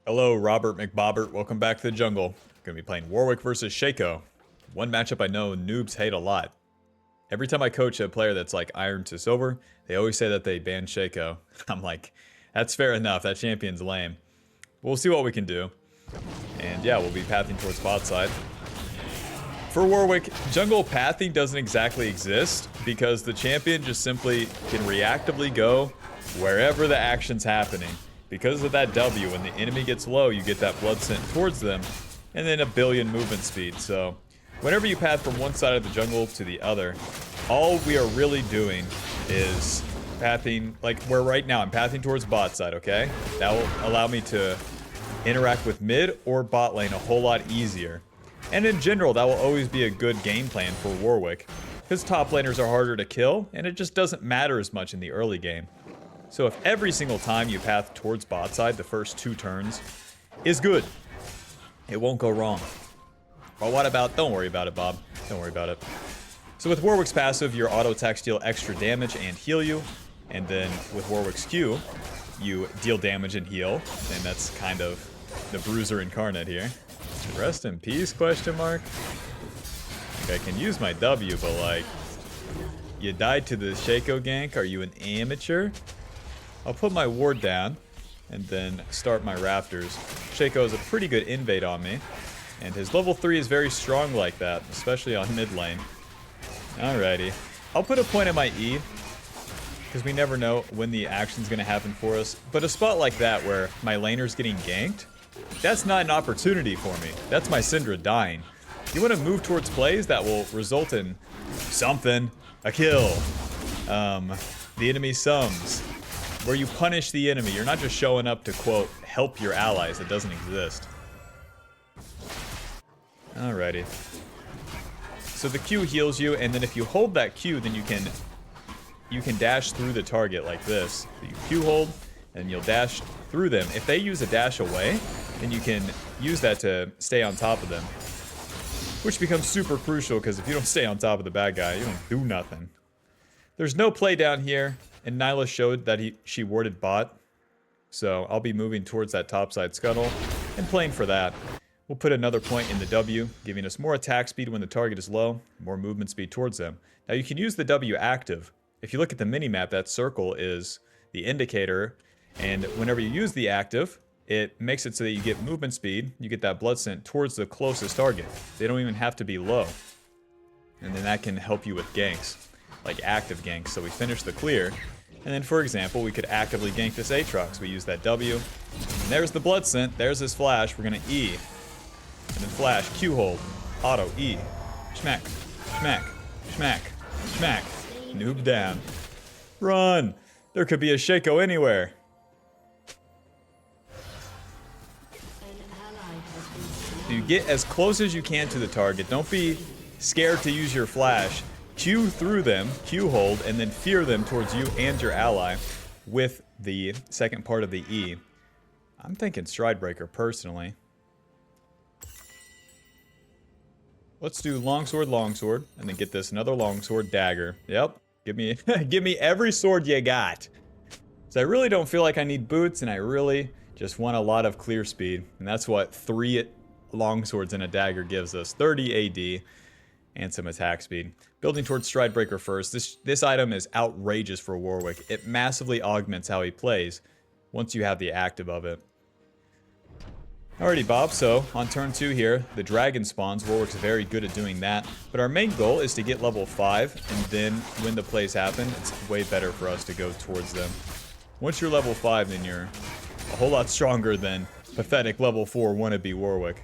Hello, Robert McBobbert. Welcome back to the jungle. Gonna be playing Warwick versus Shaco. One matchup I know noobs hate a lot. Every time I coach a player that's like iron to silver, they always say that they ban Shaco. I'm like, that's fair enough. That champion's lame. We'll see what we can do. And yeah, we'll be pathing towards bot side. For Warwick, jungle pathing doesn't exactly exist because the champion just simply can reactively go wherever the action's happening. Because of that W, when the enemy gets low, you get that blood sent towards them, and then a billion movement speed. So, whenever you path from one side of the jungle to the other, all we are really doing is pathing, like where right now I'm pathing towards bot side, okay? That will allow me to interact with mid or bot lane a whole lot easier. And in general, that will always be a good game plan for Warwick, because top laners are harder to kill, and it just doesn't matter as much in the early game. So if every single time you path towards bot side, the first 2 turns is good, it won't go wrong. But what about, don't worry about it, Bob. Don't worry about it. So with Warwick's passive, your auto attacks deal extra damage and heal you. And then with Warwick's Q, you deal damage and heal. And that's kind of the bruiser incarnate here. Rest in peace, question mark? Like, I can use my W, but like, you died to the Shaco gank? Are you an amateur? I'll put my ward down and then start my raptors. Shaco has a pretty good invade on me, and his level 3 is very strong like that, especially on mid lane. Alrighty. I'll put a point at my E, because we never know when the action's going to happen for us. But a spot like that where my laner's getting ganked, that's not an opportunity for me. That's my Syndra dying. You want to move towards plays that will result in something, a kill, the enemy sums, where you punish the enemy. You're not just showing up to, quote, help your allies. It doesn't exist. Alrighty. So the Q heals you, and then if you hold that Q, then you can dash through the target like this. So you Q hold, and you'll dash through them. If they use a dash away, then you can use that to stay on top of them. Which becomes super crucial, because if you don't stay on top of the bad guy, you don't do nothing. There's no play down here. And Nyla showed that she warded bot. So I'll be moving towards that topside scuttle and playing for that. We'll put another point in the W, giving us more attack speed when the target is low, more movement speed towards them. Now you can use the W active. If you look at the minimap, that circle is the indicator. And whenever you use the active, it makes it so that you get movement speed. You get that blood sent towards the closest target. They don't even have to be low. And then that can help you with ganks, like active ganks. So we finish the clear. And then, for example, we could actively gank this Aatrox. We use that W. And there's the blood scent. There's his flash. We're going to E. And then flash. Q hold. Auto. E. Schmack. Schmack. Schmack. Schmack. Noob down. Run! There could be a Shaco anywhere. So you get as close as you can to the target. Don't be scared to use your flash. Q through them, Q hold, and then fear them towards you and your ally with the second part of the E. I'm thinking Stride Breaker, personally. Let's do longsword, and then get this another longsword dagger. Yep, give me give me every sword you got. So I really don't feel like I need boots, and I really just want a lot of clear speed. And that's what 3 longswords and a dagger gives us. 30 AD. And some attack speed. Building towards Stride Breaker first. This item is outrageous for Warwick. It massively augments how he plays once you have the active of it. Alrighty, Bob. So on turn 2 here, the dragon spawns. Warwick's very good at doing that. But our main goal is to get level 5, and then when the plays happen, it's way better for us to go towards them. Once you're level 5, then you're a whole lot stronger than pathetic level 4 wannabe Warwick.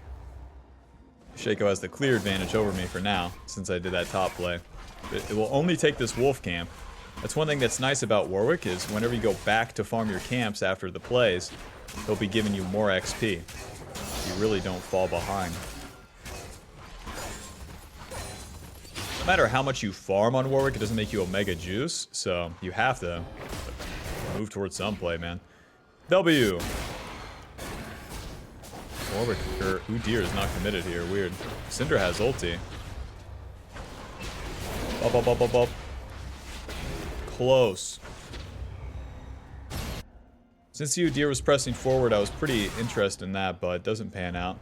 Shaco has the clear advantage over me for now, since I did that top play. It will only take this wolf camp. That's one thing that's nice about Warwick, is whenever you go back to farm your camps after the plays, they'll be giving you more XP. You really don't fall behind. No matter how much you farm on Warwick, it doesn't make you a mega juice, so you have to move towards some play, man. W! Warwick, or Udyr is not committed here. Weird. Syndra has ulti. Bop, bop, bop, bop, bop. Close. Since Udyr was pressing forward, I was pretty interested in that, but it doesn't pan out.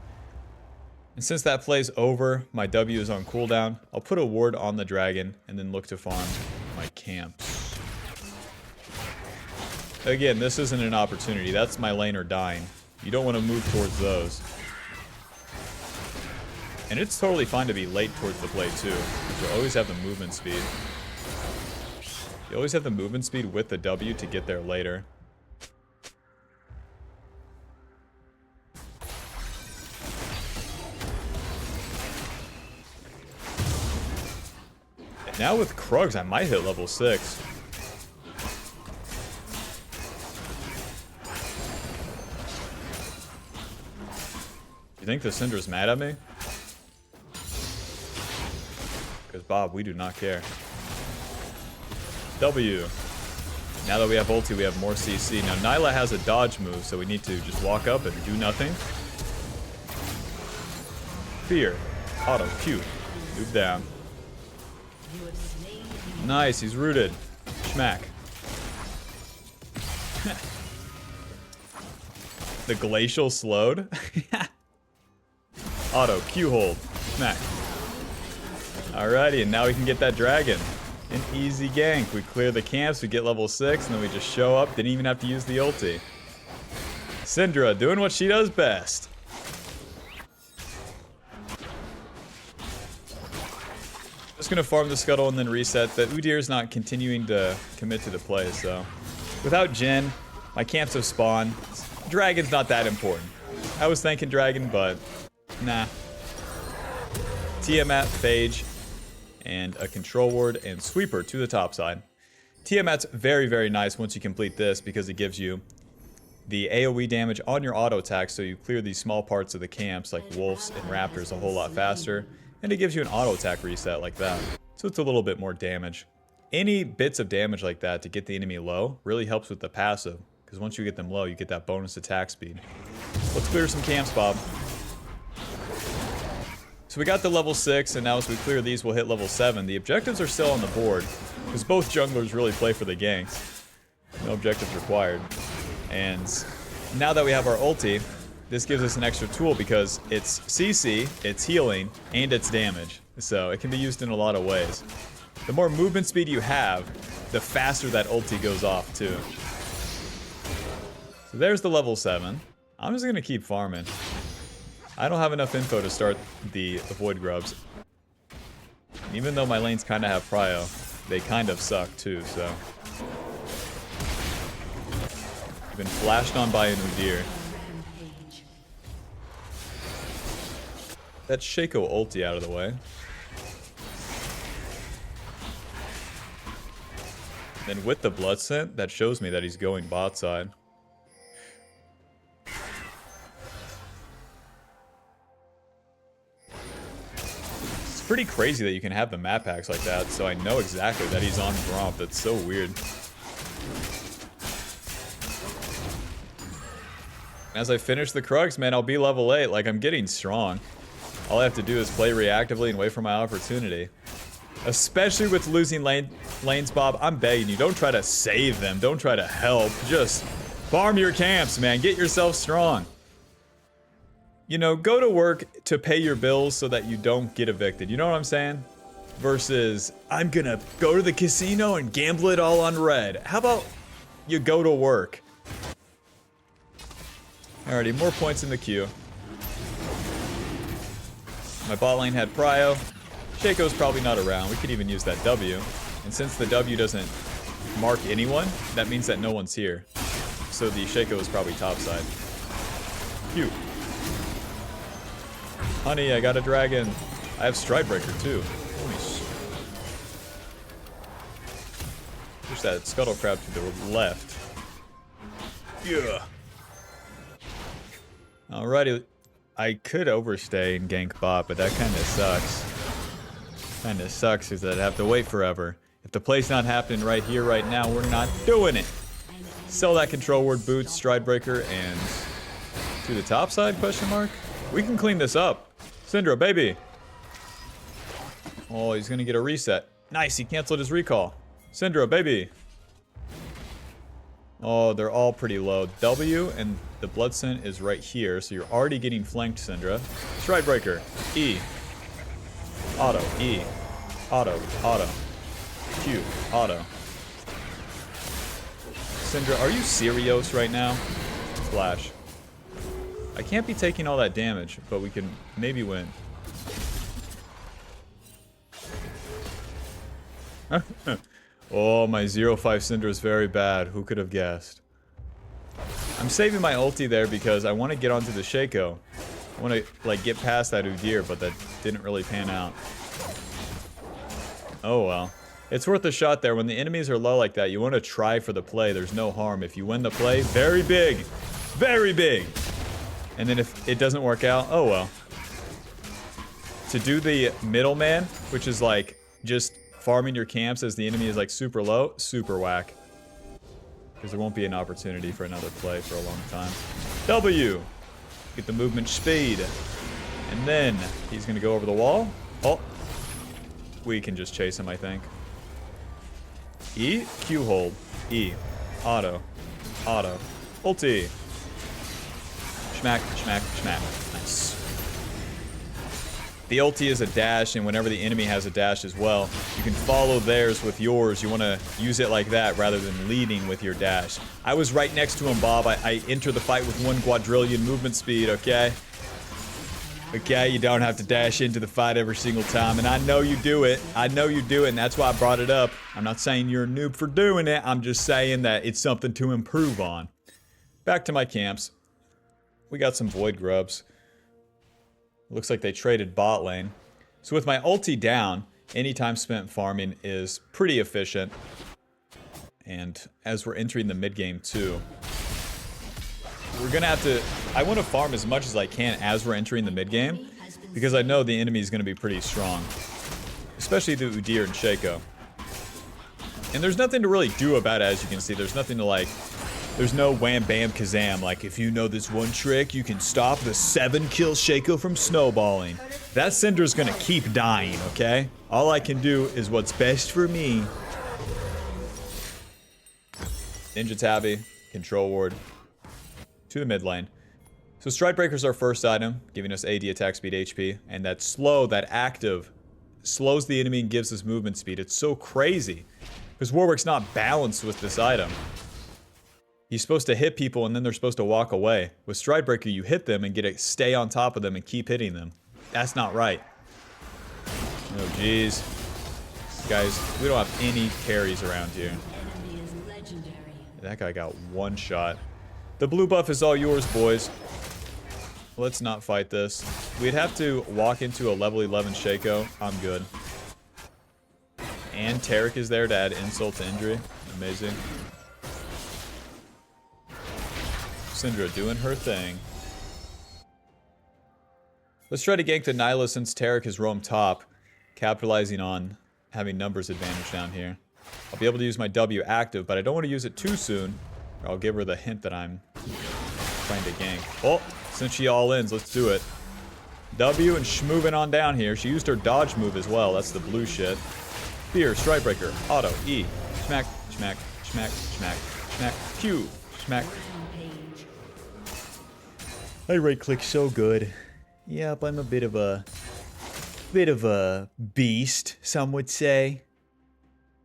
And since that play's over, my W is on cooldown, I'll put a ward on the dragon and then look to farm my camps. Again, this isn't an opportunity. That's my laner dying. You don't want to move towards those. And it's totally fine to be late towards the play too, because you always have the movement speed. You always have the movement speed with the W to get there later. And now with Krugs, I might hit level 6. You think the Syndra's mad at me? Because Bob, we do not care. W. Now that we have ulti, we have more CC. Now Nyla has a dodge move, so we need to just walk up and do nothing. Fear. Auto. Q. Move down. Nice, he's rooted. Schmack. The glacial slowed. Auto. Q hold. Smack. Alrighty, and now we can get that dragon. An easy gank. We clear the camps, we get level 6, and then we just show up. Didn't even have to use the ulti. Syndra doing what she does best. Just gonna farm the scuttle and then reset. The Udyr's not continuing to commit to the play, so. Without Jhin, my camps have spawned. Dragon's not that important. I was thinking dragon, but nah. Tiamat, Phage, and a control ward and sweeper to the top side. Tiamat's very, very nice once you complete this because it gives you the AoE damage on your auto attack, so you clear these small parts of the camps like wolves and raptors a whole lot faster, and it gives you an auto attack reset like that. So it's a little bit more damage. Any bits of damage like that to get the enemy low really helps with the passive, because once you get them low, you get that bonus attack speed. Let's clear some camps, Bob. So we got the level 6, and now as we clear these, we'll hit level 7. The objectives are still on the board, because both junglers really play for the ganks. No objectives required. And now that we have our ulti, this gives us an extra tool because it's CC, it's healing, and it's damage. So it can be used in a lot of ways. The more movement speed you have, the faster that ulti goes off too. So there's the level 7. I'm just going to keep farming. I don't have enough info to start the Void Grubs. And even though my lanes kind of have prio, they kind of suck too, so. I've been flashed on by an Udyr. That Shaco ulti out of the way. Then with the Blood Scent, that shows me that he's going bot side. Pretty crazy that you can have the map packs like that, so I know exactly that he's on Gromp. That's so weird. As I finish the Krugs, man, I'll be level 8. Like, I'm getting strong. All I have to do is play reactively and wait for my opportunity. Especially with losing lanes, Bob. I'm begging you, don't try to save them. Don't try to help. Just farm your camps, man. Get yourself strong. You know, go to work to pay your bills so that you don't get evicted. You know what I'm saying? Versus, I'm gonna go to the casino and gamble it all on red. How about you go to work? Alrighty, more points in the queue. My bot lane had prio. Shaco's probably not around. We could even use that W. And since the W doesn't mark anyone, that means that no one's here. So the Shaco is probably topside. Q. Honey, I got a dragon. I have Stridebreaker too. Holy sh... Push that Scuttle Crab to the left. Yeah. Alrighty. I could overstay and gank bot, but that kind of sucks. Kind of sucks is that I'd have to wait forever. If the play's not happening right here, right now, we're not doing it. Sell that control word, boots, Stridebreaker, and to the top side, question mark? We can clean this up. Syndra, baby. Oh, he's gonna get a reset. Nice, he canceled his recall. Syndra, baby. Oh, they're all pretty low. W and the Blood Scent is right here, so you're already getting flanked, Syndra. Stridebreaker. E. Auto. E. Auto. Auto. Q. Auto. Syndra, are you serious right now? Flash. I can't be taking all that damage, but we can maybe win. Oh, my 0-5 Syndra is very bad. Who could have guessed? I'm saving my ulti there because I want to get onto the Shaco. I want to, like, get past that Udyr, but that didn't really pan out. Oh, well. It's worth a shot there. When the enemies are low like that, you want to try for the play. There's no harm. If you win the play, very big. Very big. And then if it doesn't work out, oh, well. To do the middleman, which is, like, just farming your camps as the enemy is like super low, super whack. Because there won't be an opportunity for another play for a long time. W. Get the movement speed. And then he's going to go over the wall. Oh. We can just chase him, I think. E. Q hold. E. Auto. Auto. Ulti. Schmack, schmack, schmack. Nice. The ulti is a dash, and whenever the enemy has a dash as well, you can follow theirs with yours. You want to use it like that rather than leading with your dash. I was right next to him, Bob. I entered the fight with 1 quadrillion movement speed, okay? Okay, you don't have to dash into the fight every single time, and I know you do it. I know you do it, and that's why I brought it up. I'm not saying you're a noob for doing it. I'm just saying that it's something to improve on. Back to my camps. We got some Void Grubs. Looks like they traded bot lane. So with my ulti down, any time spent farming is pretty efficient. And as we're entering the mid game too, we're gonna have to... I want to farm as much as I can as we're entering the mid game, because I know the enemy is gonna be pretty strong. Especially the Udyr and Shaco. And there's nothing to really do about it, as you can see. There's nothing to like... There's no wham bam kazam, like if you know this one trick, you can stop the 7-kill Shaco from snowballing. That Syndra's gonna keep dying, okay? All I can do is what's best for me. Ninja Tabby, Control Ward, to the mid lane. So Stridebreaker's our first item, giving us AD attack speed HP, and that slow, that active, slows the enemy and gives us movement speed. It's so crazy, because Warwick's not balanced with this item. He's supposed to hit people and then they're supposed to walk away. With Stridebreaker, you hit them and get to stay on top of them and keep hitting them. That's not right. Oh, jeez. Guys, we don't have any carries around here. That guy got one shot. The blue buff is all yours, boys. Let's not fight this. We'd have to walk into a level 11 Shaco. I'm good. And Taric is there to add insult to injury. Amazing. Syndra doing her thing. Let's try to gank the Nyla since Taric has roamed top, capitalizing on having numbers advantage down here. I'll be able to use my W active, but I don't want to use it too soon, or I'll give her the hint that I'm trying to gank. Oh, since she all-ins, let's do it. W and schmoving on down here. She used her dodge move as well. That's the blue shit. Fear, Stridebreaker, auto, E, smack, smack, smack, smack, smack, Q, smack. I right-click so good. Yep, I'm a bit of a beast, some would say.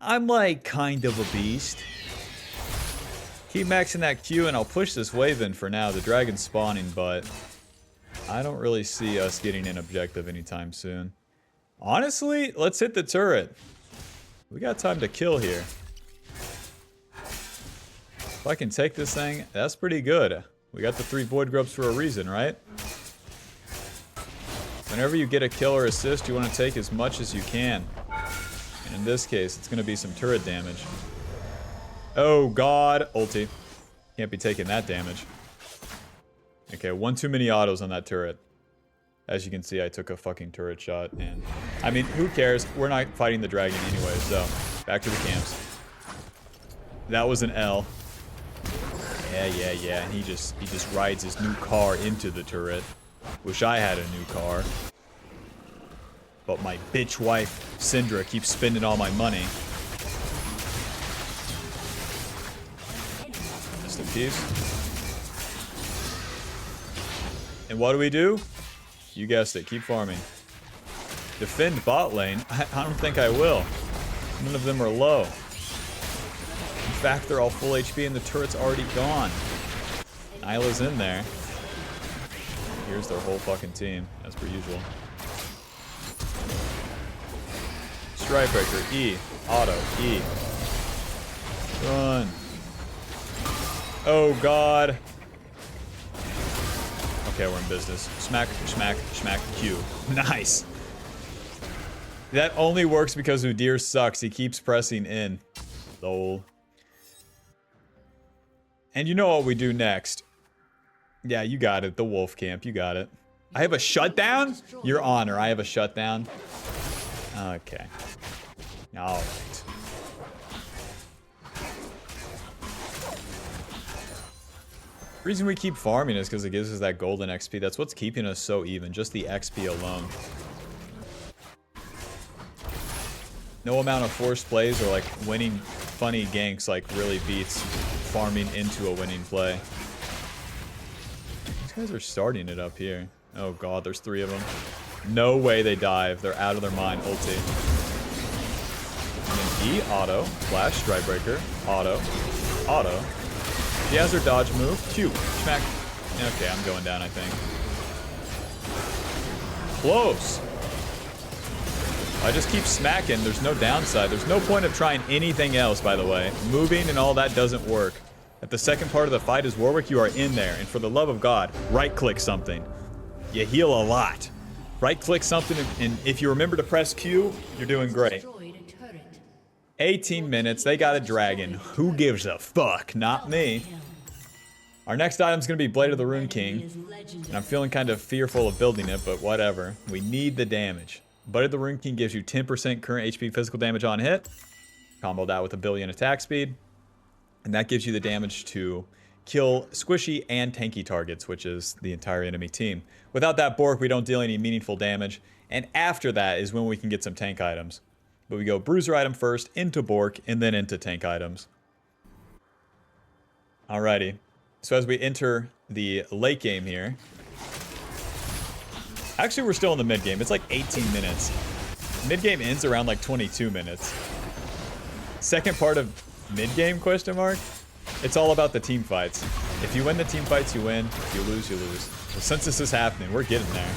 I'm like kind of a beast. Keep maxing that Q and I'll push this wave in for now. The dragon's spawning, but I don't really see us getting an objective anytime soon. Honestly, let's hit the turret. We got time to kill here. If I can take this thing, that's pretty good. We got the 3 Void Grubs for a reason, right? Whenever you get a kill or assist, you want to take as much as you can. And in this case, it's going to be some turret damage. Oh god, ulti. Can't be taking that damage. Okay, one too many autos on that turret. As you can see, I took a fucking turret shot, and... I mean, who cares? We're not fighting the dragon anyway, so... Back to the camps. That was an L. Yeah. And he just rides his new car into the turret. Wish I had a new car. But my bitch wife, Syndra, keeps spending all my money. HPs. And what do? You guessed it, keep farming. Defend bot lane? I don't think I will. None of them are low. In fact, they're all full HP and the turret's already gone. Nyla's in there. Here's their whole fucking team, as per usual. Strikebreaker, E, auto, E. Run. Oh god. Okay, we're in business. Smack, smack, smack, Q. Nice. That only works because Udyr sucks. He keeps pressing in. Lol. And you know what we do next. Yeah, you got it. The wolf camp. You got it. I have a shutdown? Your honor. I have a shutdown. Okay. Alright. The reason we keep farming is because it gives us that golden XP. That's what's keeping us so even. Just the XP alone. No amount of forced plays or like winning funny ganks like really beats farming into a winning play. These guys are starting it up here. Oh god, there's 3 of them. No way they dive. They're out of their mind. Ulti. And then E, auto, flash, strikebreaker, auto, auto. She has her dodge move. Q, smack. Okay, I'm going down, I think. Close. I just keep smacking. There's no downside. There's no point of trying anything else, by the way. Moving and all that doesn't work. If the second part of the fight is Warwick, you are in there. And for the love of God, right-click something. You heal a lot. Right-click something, and if you remember to press Q, you're doing great. 18 minutes. They got a dragon. Who gives a fuck? Not me. Our next item is going to be Blade of the Rune King. And I'm feeling kind of fearful of building it, but whatever. We need the damage. Blade of the Rune King gives you 10% current HP physical damage on hit. Combo that with 1 billion attack speed. And that gives you the damage to kill squishy and tanky targets, which is the entire enemy team. Without that Bork, we don't deal any meaningful damage. And after that is when we can get some tank items. But we go Bruiser item first, into Bork, and then into tank items. Alrighty. So as we enter the late game here... Actually, we're still in the mid game. It's like 18 minutes. Mid game ends around like 22 minutes. Second part of mid game, question mark? It's all about the team fights. If you win the team fights, you win. If you lose, you lose. Well, since this is happening, we're getting there.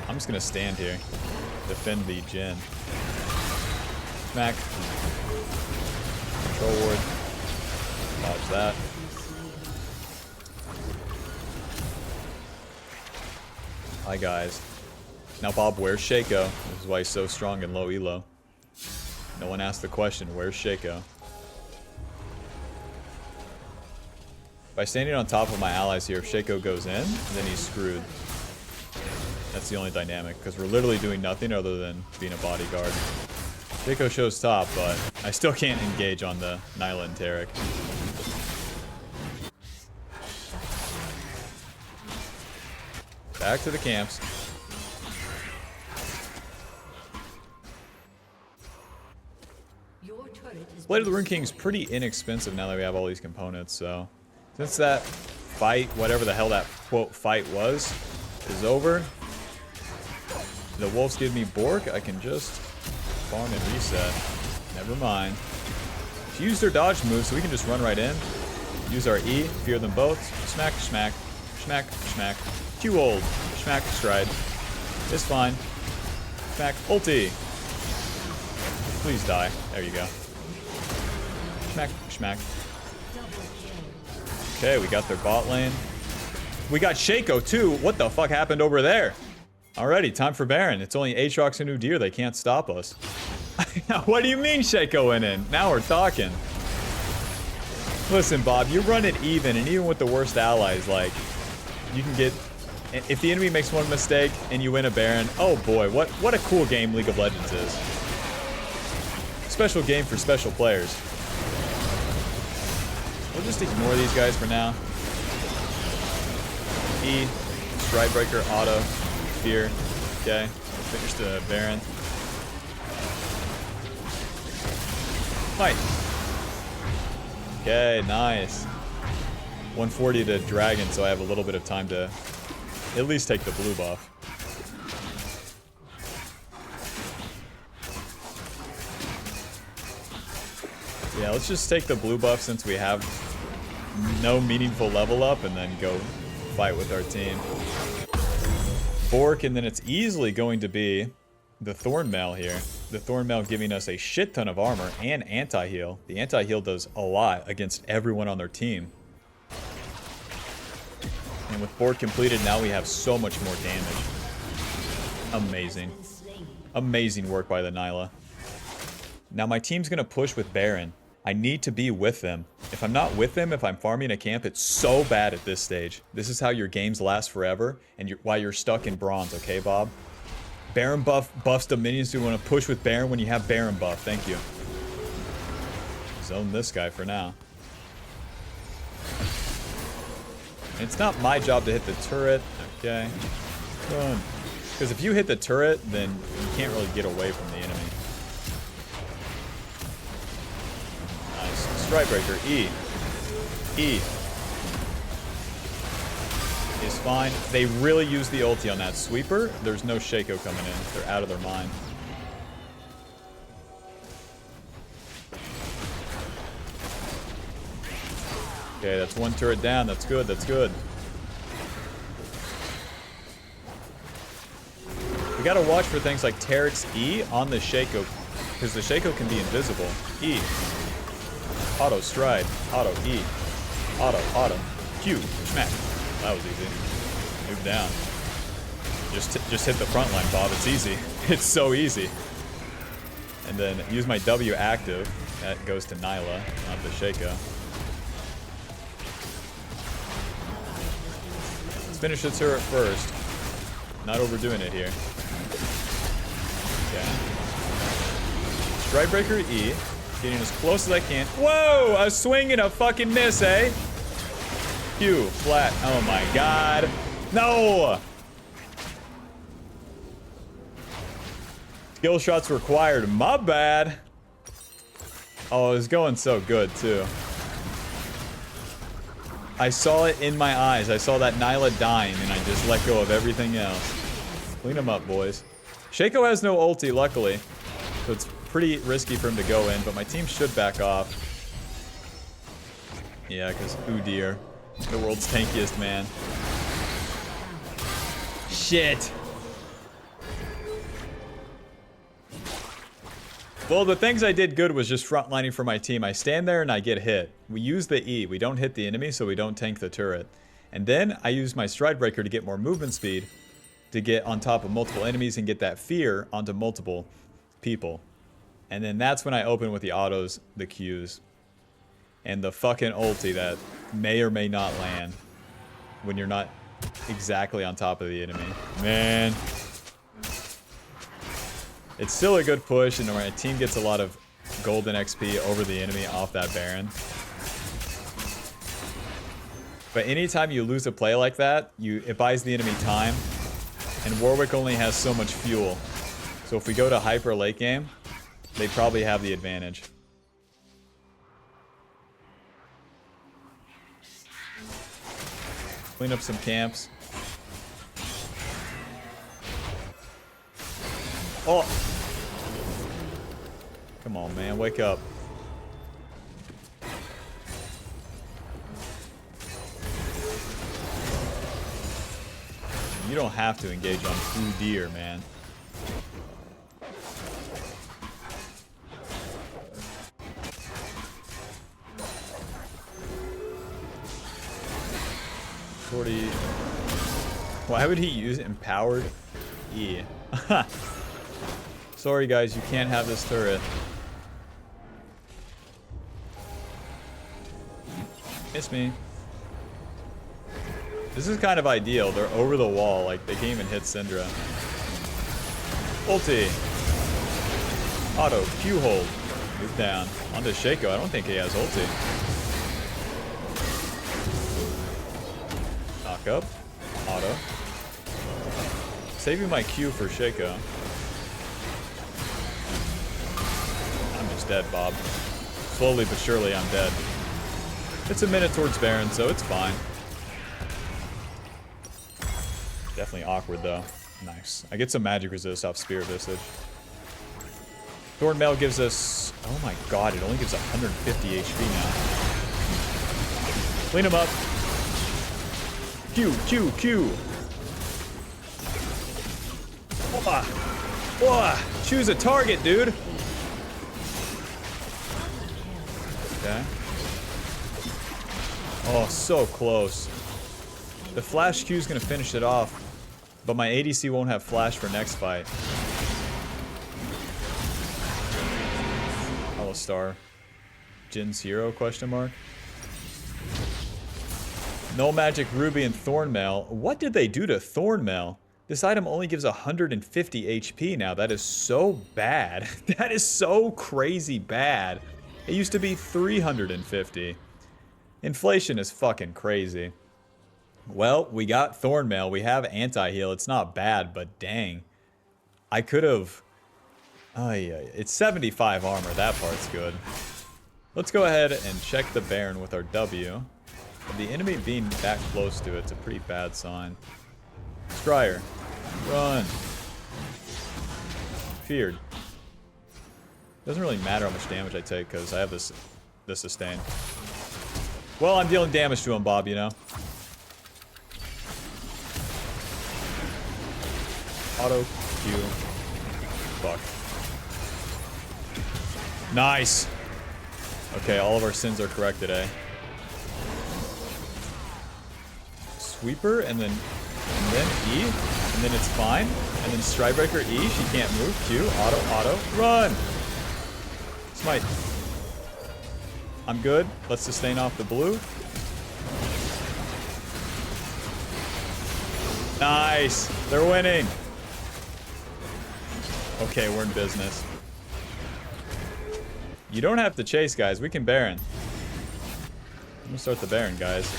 I'm just gonna stand here. Defend the Jhin. Smack. Control ward. Dodge that. Hi guys. Now Bob, where's Shaco? This is why he's so strong in low elo. No one asked the question, where's Shaco? By standing on top of my allies here, if Shaco goes in, then he's screwed. That's the only dynamic, because we're literally doing nothing other than being a bodyguard. Shaco shows top, but I still can't engage on the Nyla and Taric. Back to the camps. Blade of the Rune King is pretty inexpensive now that we have all these components, so... Since that fight, whatever the hell that quote fight was, is over, the wolves give me Bork, I can just farm and reset. Never mind. She used her dodge move, so we can just run right in. Use our E, fear them both. Smack, smack, smack, smack. Q old. Smack, stride. It's fine. Smack, ulti. Please die. There you go. Smack, smack. Okay, we got their bot lane. We got Shaco too. What the fuck happened over there? Alrighty, time for Baron. It's only Aatrox and Udyr. They can't stop us. What do you mean Shaco went in? Now we're talking. Listen, Bob, you run it even, and even with the worst allies, like, you can get... If the enemy makes one mistake and you win a Baron, oh boy, what a cool game League of Legends is. Special game for special players. We'll just ignore these guys for now. E, Stridebreaker, auto, fear. Okay, finish the Baron. Fight. Okay, nice. 140 to dragon, so I have a little bit of time to at least take the blue buff. Yeah, let's just take the blue buff since we have no meaningful level up and then go fight with our team. Bork, and then it's easily going to be the Thornmail here. The Thornmail giving us a shit ton of armor and anti-heal. The anti-heal does a lot against everyone on their team. And with Bork completed, now we have so much more damage. Amazing. Amazing work by the Nyla. Now my team's going to push with Baron. I need to be with them. If I'm not with them, if I'm farming a camp, it's so bad at this stage. This is how your games last forever and why you're stuck in bronze, okay, Bob? Baron buffs the minions who want to push with Baron when you have Baron buff. Thank you. Zone this guy for now. And it's not my job to hit the turret. Okay. Because if you hit the turret, then you can't really get away from the enemy. Strikebreaker, E. E. Is fine. They really use the ulti on that sweeper. There's no Shaco coming in. They're out of their mind. Okay, that's one turret down. That's good. That's good. We gotta watch for things like Tarek's E on the Shaco, because the Shaco can be invisible. E. Auto stride, auto E, auto, Q, smack. That was easy. Move down. Just hit the front line, Bob. It's easy. It's so easy. And then use my W active. That goes to Nyla, not the Shaco. Let's finish the turret first. Not overdoing it here. Okay. Strikebreaker E. Getting as close as I can. Whoa! A swing and a fucking miss, eh? Q, flat. Oh my god. No! Skill shots required. My bad. Oh, it was going so good, too. I saw it in my eyes. I saw that Nyla dying, and I just let go of everything else. Clean them up, boys. Shaco has no ulti, luckily. So it's pretty risky for him to go in, but my team should back off. Yeah, because, ooh dear. The world's tankiest man. Shit. Well, the things I did good was just frontlining for my team. I stand there and I get hit. We use the E. We don't hit the enemy, so we don't tank the turret. And then I use my Stridebreaker to get more movement speed, to get on top of multiple enemies and get that fear onto multiple people. And then that's when I open with the autos, the Qs, and the fucking ulti that may or may not land when you're not exactly on top of the enemy. Man. It's still a good push, and my team gets a lot of golden XP over the enemy off that Baron. But anytime you lose a play like that, it buys the enemy time, and Warwick only has so much fuel. So if we go to hyper late game, they probably have the advantage. Clean up some camps. Oh! Come on, man. Wake up. You don't have to engage on Ooh Deer, man. Why would he use empowered E? Sorry guys, you can't have this turret. Miss me. This is kind of ideal. They're over the wall, like they can't even hit Syndra. Ulti. Auto, Q hold. Move down. Onto Shaco. I don't think he has ulti. Knock up. Auto. Saving my Q for Shaco. I'm just dead, Bob. Slowly but surely, I'm dead. It's a minute towards Baron, so it's fine. Definitely awkward, though. Nice. I get some magic resist off Spirit Visage. Thornmail gives us... Oh my god, it only gives 150 HP now. Clean him up. Q, Q, Q. Choose a target, dude. Okay. Oh, so close. The flash Q is going to finish it off, but my ADC won't have flash for next fight. Star. Jin's hero, question mark. No magic Ruby and Thornmail. What did they do to Thornmail? This item only gives 150 HP now. That is so bad. That is so crazy bad. It used to be 350. Inflation is fucking crazy. Well, we got Thornmail. We have anti-heal. It's not bad, but dang. I could have... Oh yeah, it's 75 armor. That part's good. Let's go ahead and check the Baron with our W. The enemy being that close to it's a pretty bad sign. Scryer. Run. Feared. Doesn't really matter how much damage I take because I have this sustain. Well, I'm dealing damage to him, Bob, you know. Auto Q. Fuck. Nice. Okay, all of our sins are corrected, eh? Sweeper, and then E, and then it's fine. And then Stridebreaker E, she can't move. Q, auto, run! Smite. I'm good. Let's sustain off the blue. Nice! They're winning! Okay, we're in business. You don't have to chase, guys. We can Baron. I'm gonna start the Baron, guys.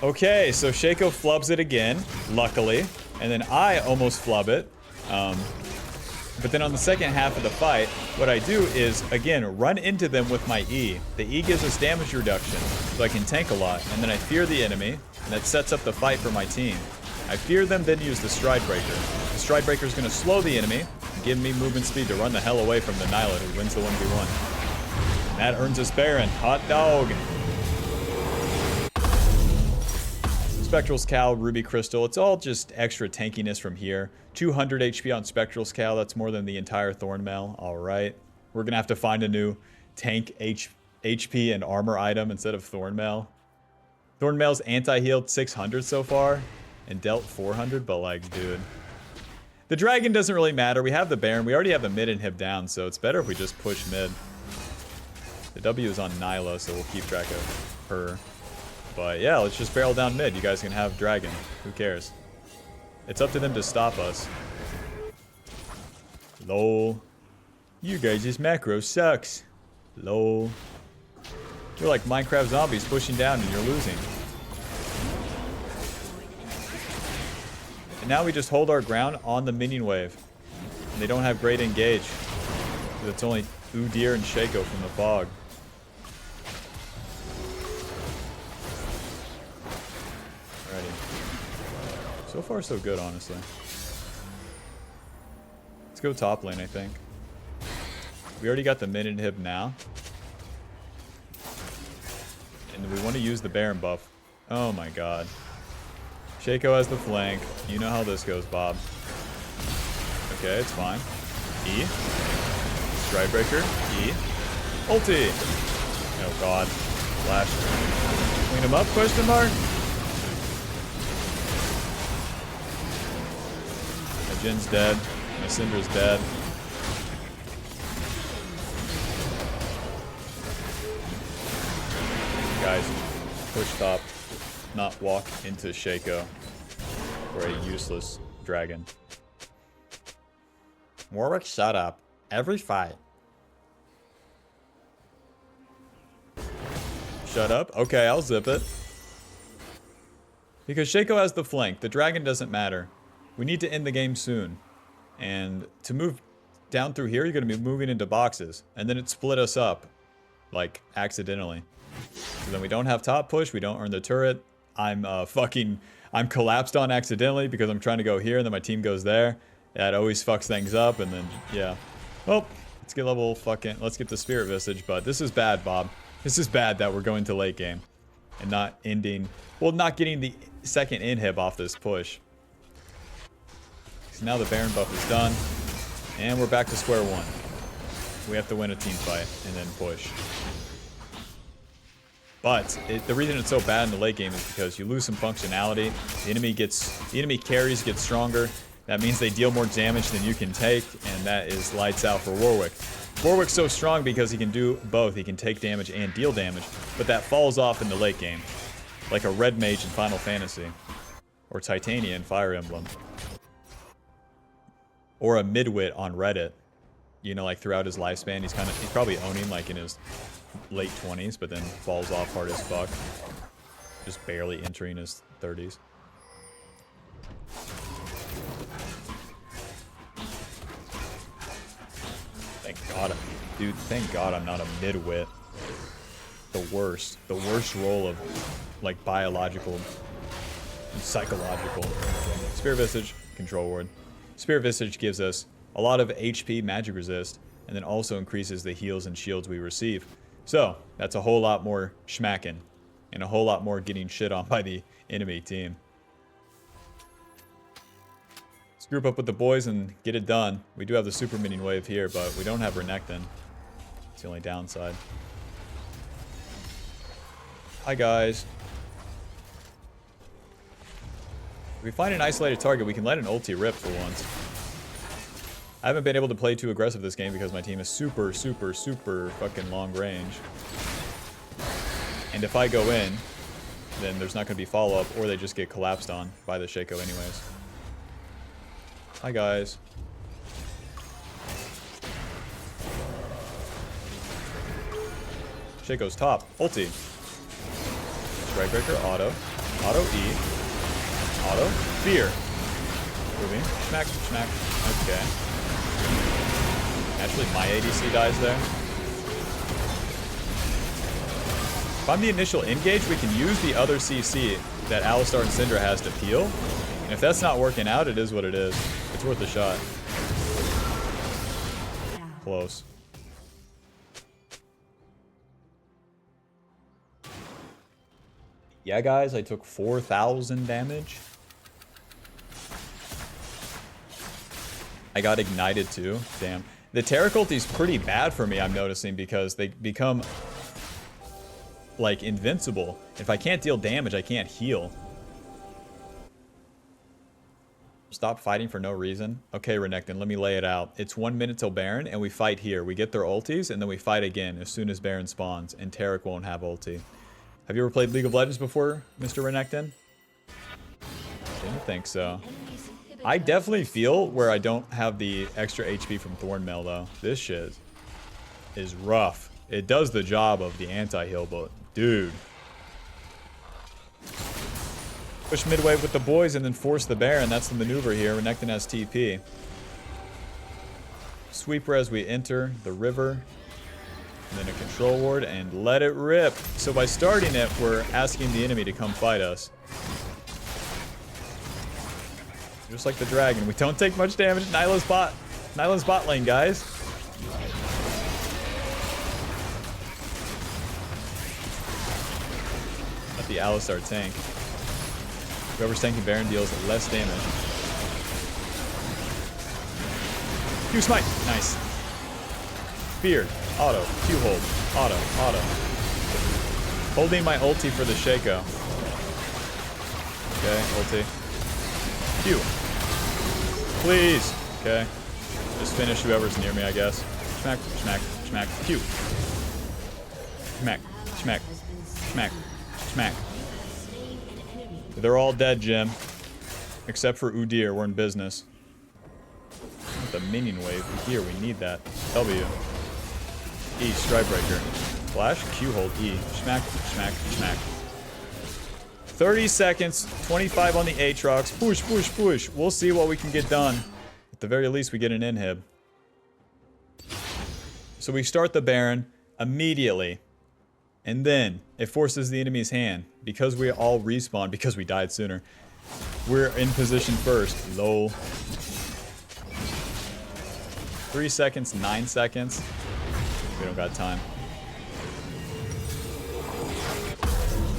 Okay, so Shaco flubs it again, luckily. And then I almost flub it. But then on the second half of the fight, what I do is, again, run into them with my E. The E gives us damage reduction, so I can tank a lot. And then I fear the enemy, and that sets up the fight for my team. I fear them, then use the Stridebreaker. The Stridebreaker is going to slow the enemy, and give me movement speed to run the hell away from the Nyla, who wins the 1v1. And that earns us Baron. Hot dog. Spectral's Cow, Ruby Crystal, it's all just extra tankiness from here. 200 HP on Spectral's Cow, that's more than the entire Thornmail. Alright. We're gonna have to find a new tank HP and armor item instead of Thornmail. Thornmail's anti-healed 600 so far, and dealt 400, but like, dude. The dragon doesn't really matter. We have the Baron, we already have the mid inhib down, so it's better if we just push mid. The W is on Nyla, so we'll keep track of her. But yeah, let's just barrel down mid. You guys can have dragon. Who cares? It's up to them to stop us. Lol. You guys' macro sucks. Lol. You're like Minecraft zombies pushing down and you're losing. And now we just hold our ground on the minion wave. And they don't have great engage. It's only Udyr and Shaco from the fog. So far, so good, honestly. Let's go top lane, I think. We already got the mid inhib now. And we want to use the Baron buff. Oh my god. Shaco has the flank. You know how this goes, Bob. Okay, it's fine. E. Stridebreaker. E. Ulti. Oh god. Flash. Clean him up, question mark? Jin's dead. My Syndra's dead. Guys, push top. Not walk into Shaco. For a useless dragon. Warwick, shut up. Every fight. Shut up? Okay, I'll zip it. Because Shaco has the flank. The dragon doesn't matter. We need to end the game soon. And to move down through here, you're going to be moving into boxes. And then it split us up. like, accidentally. So then we don't have top push, we don't earn the turret. I'm collapsed on accidentally because I'm trying to go here and then my team goes there. That always fucks things up, and then, yeah. Oh, let's get let's get the Spirit Visage, but this is bad, Bob. This is bad that we're going to late game and not ending, well, not getting the second inhib off this push. So now the Baron buff is done, and we're back to square one. We have to win a team fight and then push. But the reason it's so bad in the late game is because you lose some functionality. The enemy carries get stronger. That means they deal more damage than you can take, and that is lights out for Warwick. Warwick's so strong because he can do both. He can take damage and deal damage, but that falls off in the late game, like a red mage in Final Fantasy, or Titania in Fire Emblem, or a midwit on Reddit. You know, like throughout his lifespan, he's probably owning like in his late 20s, but then falls off hard as fuck, just barely entering his 30s. Thank God, dude, thank God I'm not a midwit. The worst role of like biological and psychological. Spirit Visage, Control Ward. Spirit Visage gives us a lot of HP magic resist, and then also increases the heals and shields we receive. So, that's a whole lot more schmacking, and a whole lot more getting shit on by the enemy team. Let's group up with the boys and get it done. We do have the super minion wave here, but we don't have Renekton. It's the only downside. Hi guys. If we find an isolated target, we can let an ulti rip for once. I haven't been able to play too aggressive this game because my team is super fucking long range. And if I go in, then there's not going to be follow-up, or they just get collapsed on by the Shaco anyways. Hi guys. Shaco's top. Ulti. Strikebreaker, auto. Auto E. Auto. Fear. Moving. Smack, smack. Okay. Actually, my ADC dies there. If I'm the initial engage, we can use the other CC that Alistar and Syndra has to peel. And if that's not working out, it is what it is. It's worth a shot. Close. Yeah, guys, I took 4,000 damage. I got ignited too. Damn. The Taric ulti is pretty bad for me, I'm noticing, because they become like invincible. If I can't deal damage, I can't heal. Stop fighting for no reason. Okay, Renekton, let me lay it out. It's 1 minute till Baron, and we fight here. We get their ultis, and then we fight again as soon as Baron spawns, and Taric won't have ulti. Have you ever played League of Legends before, Mr. Renekton? Didn't think so. I definitely feel where I don't have the extra HP from Thornmail, though. This shit is rough. It does the job of the anti-heal, but dude. Push mid-wave with the boys and then force the Baron. That's the maneuver here. Renekton has TP. Sweeper as we enter the river. And then a control ward and let it rip. So by starting it, we're asking the enemy to come fight us. Just like the dragon. We don't take much damage. Nyla's bot lane, guys. Let the Alistar tank. Whoever's tanking Baron deals less damage. Q smite. Nice. Feared. Auto. Q hold. Auto. Auto. Holding my ulti for the Shaco. Okay, ulti. Q. Please. Okay. Just finish whoever's near me, I guess. Smack, smack, smack. Q. Smack, smack, smack, smack. They're all dead, Jim. Except for Udyr. We're in business. The minion wave. Here, we need that. W. E. Strikebreaker. Flash. Q hold. E. Smack, smack, smack. 30 seconds. 25 on the Aatrox. Push, push, push. We'll see what we can get done. At the very least, we get an inhib. So we start the Baron. immediately. And then it forces the enemy's hand. Because we all respawn, because we died sooner. We're in position first. Lol. 3 seconds, 9 seconds. We don't got time.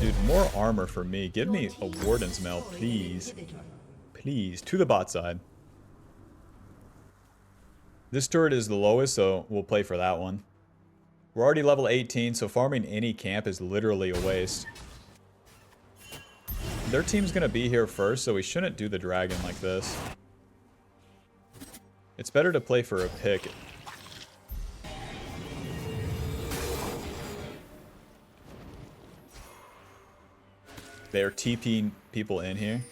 Dude, more armor for me. Give me a Warden's Mail, please. Please. To the bot side. This turret is the lowest, so we'll play for that one. We're already level 18, so farming any camp is literally a waste. Their team's gonna be here first, so we shouldn't do the dragon like this. It's better to play for a pick. They're TPing people in here.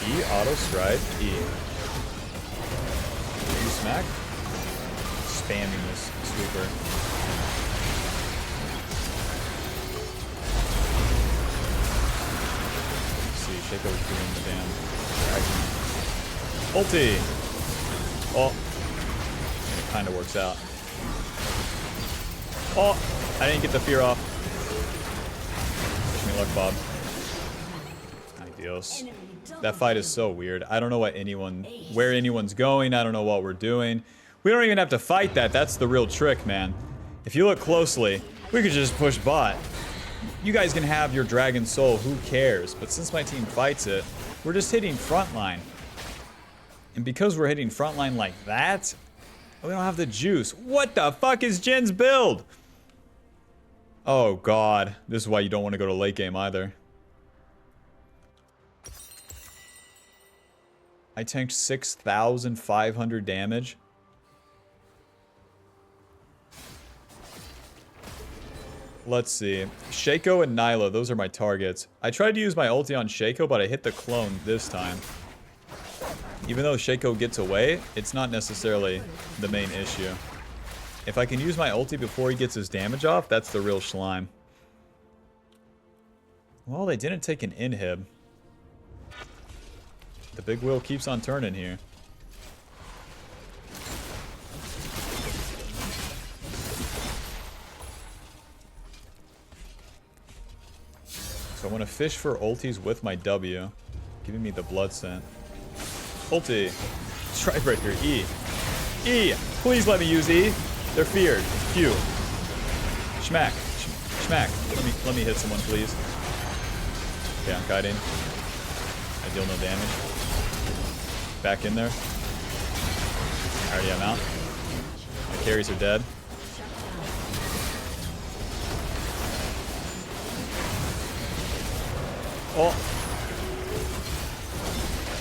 E, auto strike, E. You smack? Spamming this sweeper. Let's see, Shaco's doing the damn dragon. Ulti! Oh. It kinda works out. Oh! I didn't get the fear off. Wish me luck, Bob. Adios. That fight is so weird. I don't know where anyone's going. I don't know what we're doing. We don't even have to fight that. That's the real trick, man. If you look closely, we could just push bot. You guys can have your Dragon Soul. Who cares? But since my team fights it, we're just hitting frontline. And because we're hitting frontline like that, we don't have the juice. What the fuck is Jin's build? Oh, God. This is why you don't want to go to late game either. I tanked 6,500 damage. Let's see. Shaco and Nyla, those are my targets. I tried to use my ulti on Shaco, but I hit the clone this time. Even though Shaco gets away, it's not necessarily the main issue. If I can use my ulti before he gets his damage off, that's the real slime. Well, they didn't take an inhib. The big wheel keeps on turning here. So I want to fish for ultis with my W, giving me the blood scent. Ulti. Strike breaker. E. E. Please let me use E. They're feared. Q. Schmack. Schmack. Let me hit someone, please. Okay, I'm kiting. I deal no damage. Back in there. Alrighty, I'm out. My carries are dead. Oh.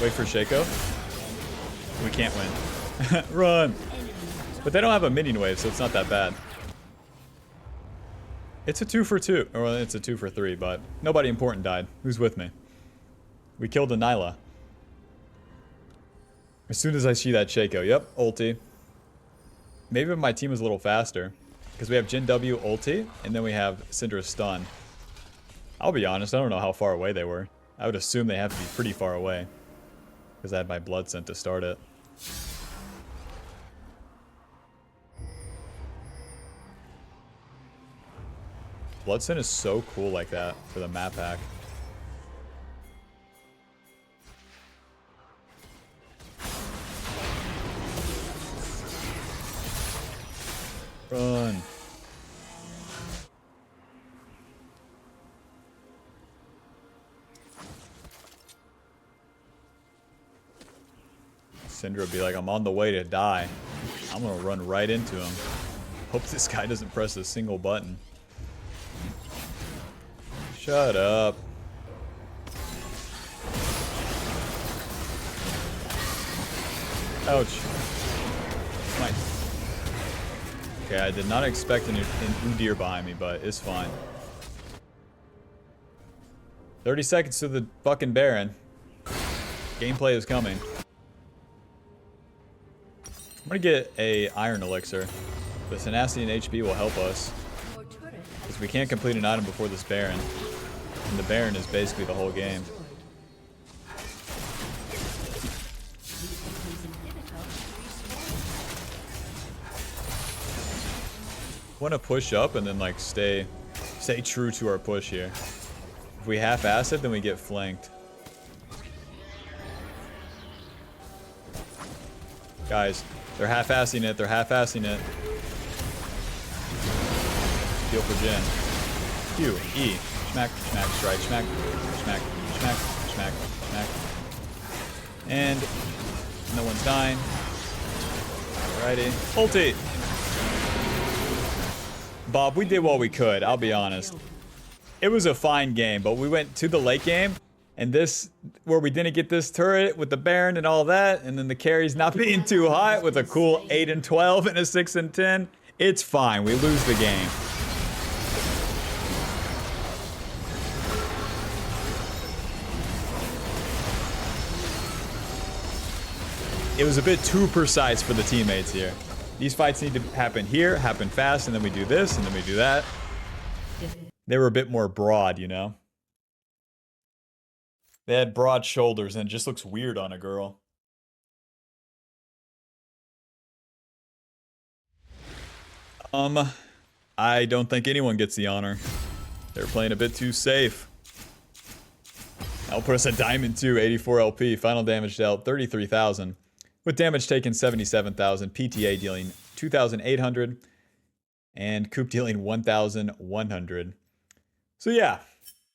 Wait for Shaco. We can't win. Run! But they don't have a minion wave, so it's not that bad. It's a 2 for 2. Or it's a 2 for 3, but nobody important died. Who's with me? We killed a Nyla. As soon as I see that Shaco. Yep, ulti. Maybe my team is a little faster. Because we have Jin W ulti, and then we have Syndra stun. I'll be honest, I don't know how far away they were. I would assume they have to be pretty far away. Because I had my blood scent to start it. Blood scent is so cool like that for the map hack. Run. Syndra would be like, I'm on the way to die. I'm gonna run right into him. Hope this guy doesn't press a single button. Shut up. Ouch. My... Okay, I did not expect an Udyr behind me, but it's fine. 30 seconds to the fucking Baron. Gameplay is coming. I'm gonna get a Iron Elixir. The Tenacity and HP will help us. Because we can't complete an item before this Baron. And the Baron is basically the whole game. want to push up and then like stay true to our push here. If we half-ass it, then we get flanked. Guys, they're half-assing it. They're half-assing it. Heal for Jin. Q, E, smack, smack, strike, smack, smack, smack, smack, smack. And no one's dying. Alrighty. Ulti! Bob, we did what we could, I'll be honest. It was a fine game, but we went to the late game, and this, where we didn't get this turret with the Baron and all that, and then the carries not being too hot with a cool 8 and 12 and a 6 and 10, it's fine, we lose the game. It was a bit too precise for the teammates here. These fights need to happen here, happen fast, and then we do this, and then we do that. They were a bit more broad, you know? They had broad shoulders, and it just looks weird on a girl. I don't think anyone gets the honor. They're playing a bit too safe. That'll put us at Diamond 2, 84 LP. Final damage dealt, 33,000. With damage taken, 77,000. PTA dealing 2,800. And Coop dealing 1,100. So yeah,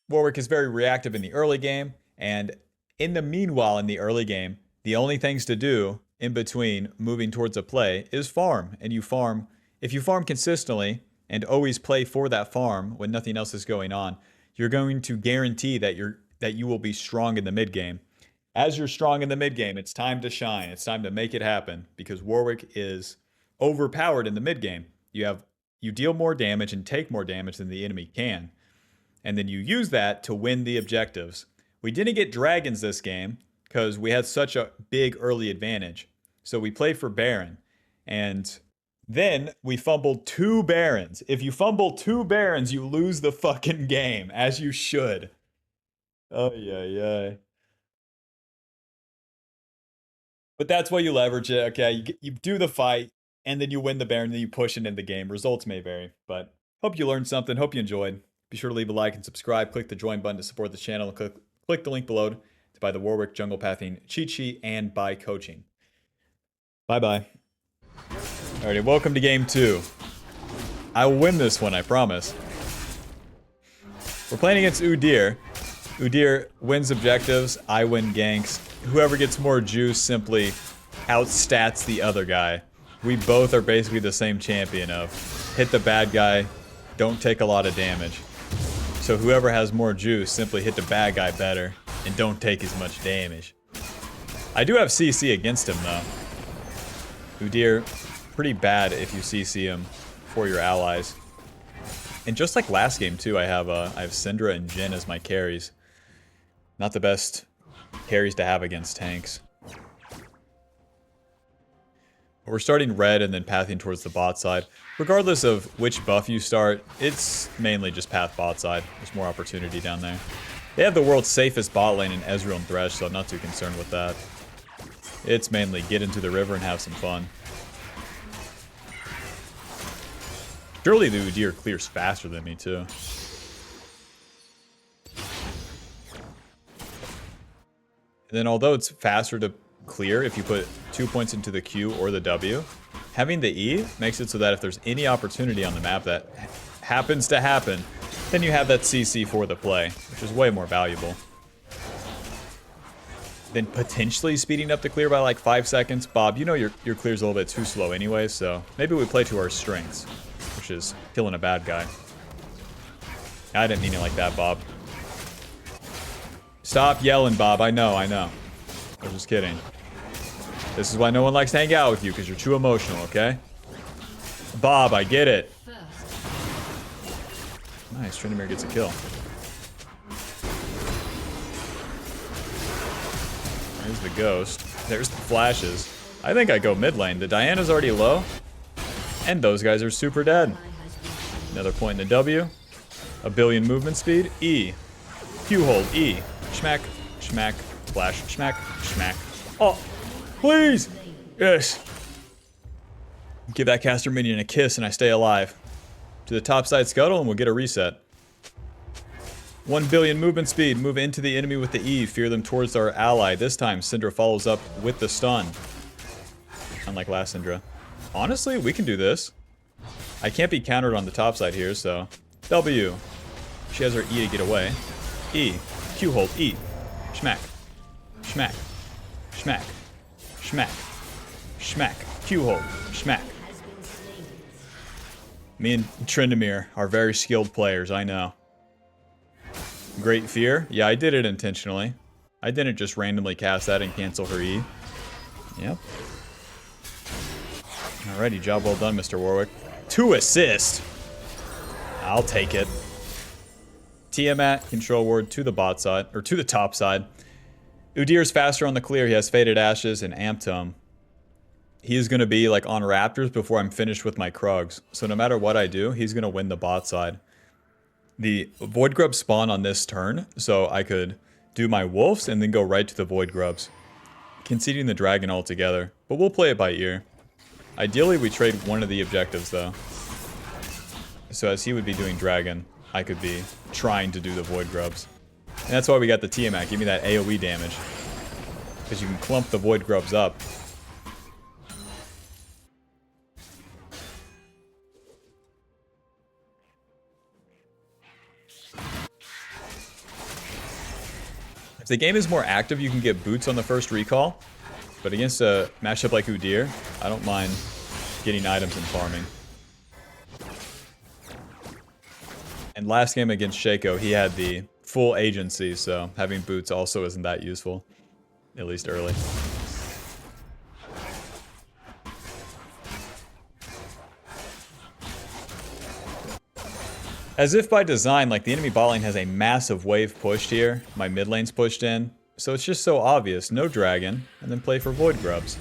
Warwick is very reactive in the early game. And in the meanwhile, in the early game, the only things to do in between moving towards a play is farm. And you farm, if you farm consistently and always play for that farm when nothing else is going on, you're going to guarantee that you will be strong in the mid game. As you're strong in the mid game, it's time to shine. It's time to make it happen because Warwick is overpowered in the mid game. You deal more damage and take more damage than the enemy can. And then you use that to win the objectives. We didn't get dragons this game because we had such a big early advantage. So we played for Baron. And then we fumbled 2 Barons. If you fumble 2 Barons, you lose the fucking game, as you should. Oh, yeah. But that's why you leverage it, okay? You do the fight, and then you win the Baron, and then you push it in the game. Results may vary, but hope you learned something. Hope you enjoyed. Be sure to leave a like and subscribe. Click the join button to support the channel. Click the link below to buy the Warwick Jungle Pathing cheat sheet and buy coaching. Bye-bye. Alrighty, welcome to game 2. I will win this one, I promise. We're playing against Udyr. Udyr wins objectives, I win ganks. Whoever gets more juice simply outstats the other guy. We both are basically the same champion of hit the bad guy, don't take a lot of damage. So whoever has more juice simply hit the bad guy better and don't take as much damage. I do have CC against him though. Udyr, pretty bad if you CC him for your allies. And just like last game too, I have Syndra and Jhin as my carries. Not the best carries to have against tanks. We're starting red and then pathing towards the bot side. Regardless of which buff you start, it's mainly just path bot side. There's more opportunity down there. They have the world's safest bot lane in Ezreal and Thresh, so I'm not too concerned with that. It's mainly get into the river and have some fun. Surely the Udyr clears faster than me too. And then although it's faster to clear if you put 2 points into the Q or the W, having the E makes it so that if there's any opportunity on the map that happens to happen, then you have that CC for the play, which is way more valuable. Then potentially speeding up the clear by like 5 seconds. Bob, you know your clear's a little bit too slow anyway, so maybe we play to our strengths, which is killing a bad guy. I didn't mean it like that, Bob. Stop yelling, Bob. I know. I was just kidding. This is why no one likes to hang out with you, because you're too emotional, okay? Bob, I get it. Nice, Tryndamere gets a kill. There's the ghost. There's the flashes. I think I go mid lane. The Diana's already low. And those guys are super dead. Another point in the W. A billion movement speed. E. Q hold. E. Schmack. Schmack. Flash. Schmack. Schmack. Oh, please. Yes. Give that caster minion a kiss and I stay alive. To the top side scuttle and we'll get a reset. 1 billion movement speed. Move into the enemy with the E. Fear them towards our ally. This time, Syndra follows up with the stun. Unlike last Syndra. Honestly, we can do this. I can't be countered on the top side here, so... W. She has her E to get away. E. Q hold. E. Schmack. Schmack. Schmack. Schmack. Schmack. Q hold. Schmack. Me and Trindamere are very skilled players, I know. Great Fear? Yeah, I did it intentionally. I didn't just randomly cast that and cancel her E. Yep. Alrighty, job well done, Mr. Warwick. 2 assists! I'll take it. Tiamat, control ward to the bot side, or to the top side. Udyr's faster on the clear. He has Faded Ashes and Amptum. He is going to be like on Raptors before I'm finished with my Krugs. So no matter what I do, he's going to win the bot side. The Void Grubs spawn on this turn, so I could do my Wolves and then go right to the Void Grubs. Conceding the Dragon altogether, but we'll play it by ear. Ideally, we trade one of the objectives though. So as he would be doing Dragon, I could be trying to do the Void Grubs. And that's why we got the Tiamat. Give me that AoE damage. Because you can clump the Void Grubs up. If the game is more active, you can get boots on the first recall. But against a matchup like Udyr, I don't mind getting items and farming. And last game against Shaco, he had the full agency, so having boots also isn't that useful. At least early. As if by design, like the enemy bot lane has a massive wave pushed here. My mid lane's pushed in. So it's just so obvious. No dragon, and then play for Void Grubs.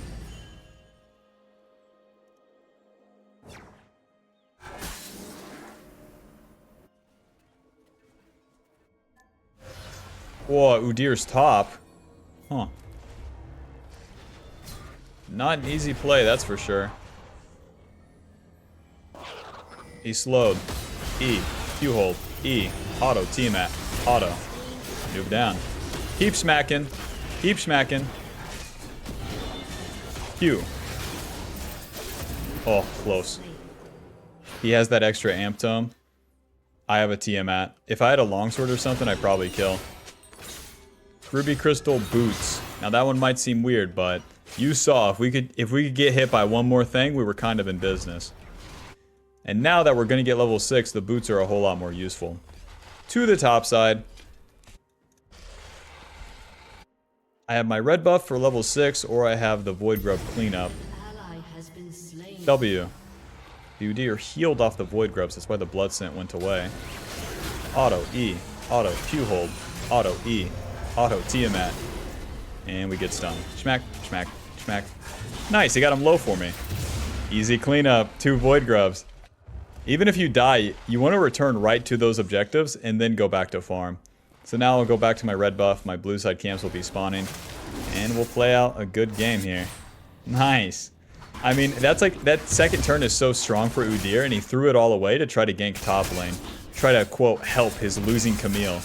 Whoa, Udyr's top. Huh. Not an easy play, that's for sure. He slowed. E. Q hold. E. Auto. Tiamat. Auto. Noob down. Keep smacking. Keep smacking. Q. Oh, close. He has that extra amp tome. I have a Tiamat. If I had a longsword or something, I'd probably kill. Ruby Crystal boots. Now that one might seem weird, but you saw if we could get hit by one more thing, we were kind of in business. And now that we're going to get level 6, the boots are a whole lot more useful. To the top side. I have my red buff for level 6, or I have the Void Grub cleanup. W. Udyr healed off the Void Grubs, that's why the Blood Scent went away. Auto, E. Auto, Q hold. Auto, E. Auto, Tiamat. And we get stunned. Schmack, schmack, schmack. Nice, he got him low for me. Easy cleanup. 2 Void Grubs. Even if you die, you want to return right to those objectives and then go back to farm. So now I'll go back to my red buff. My blue side camps will be spawning. And we'll play out a good game here. Nice. I mean, that's like, that second turn is so strong for Udyr, and he threw it all away to try to gank top lane. Try to, quote, help his losing Camille.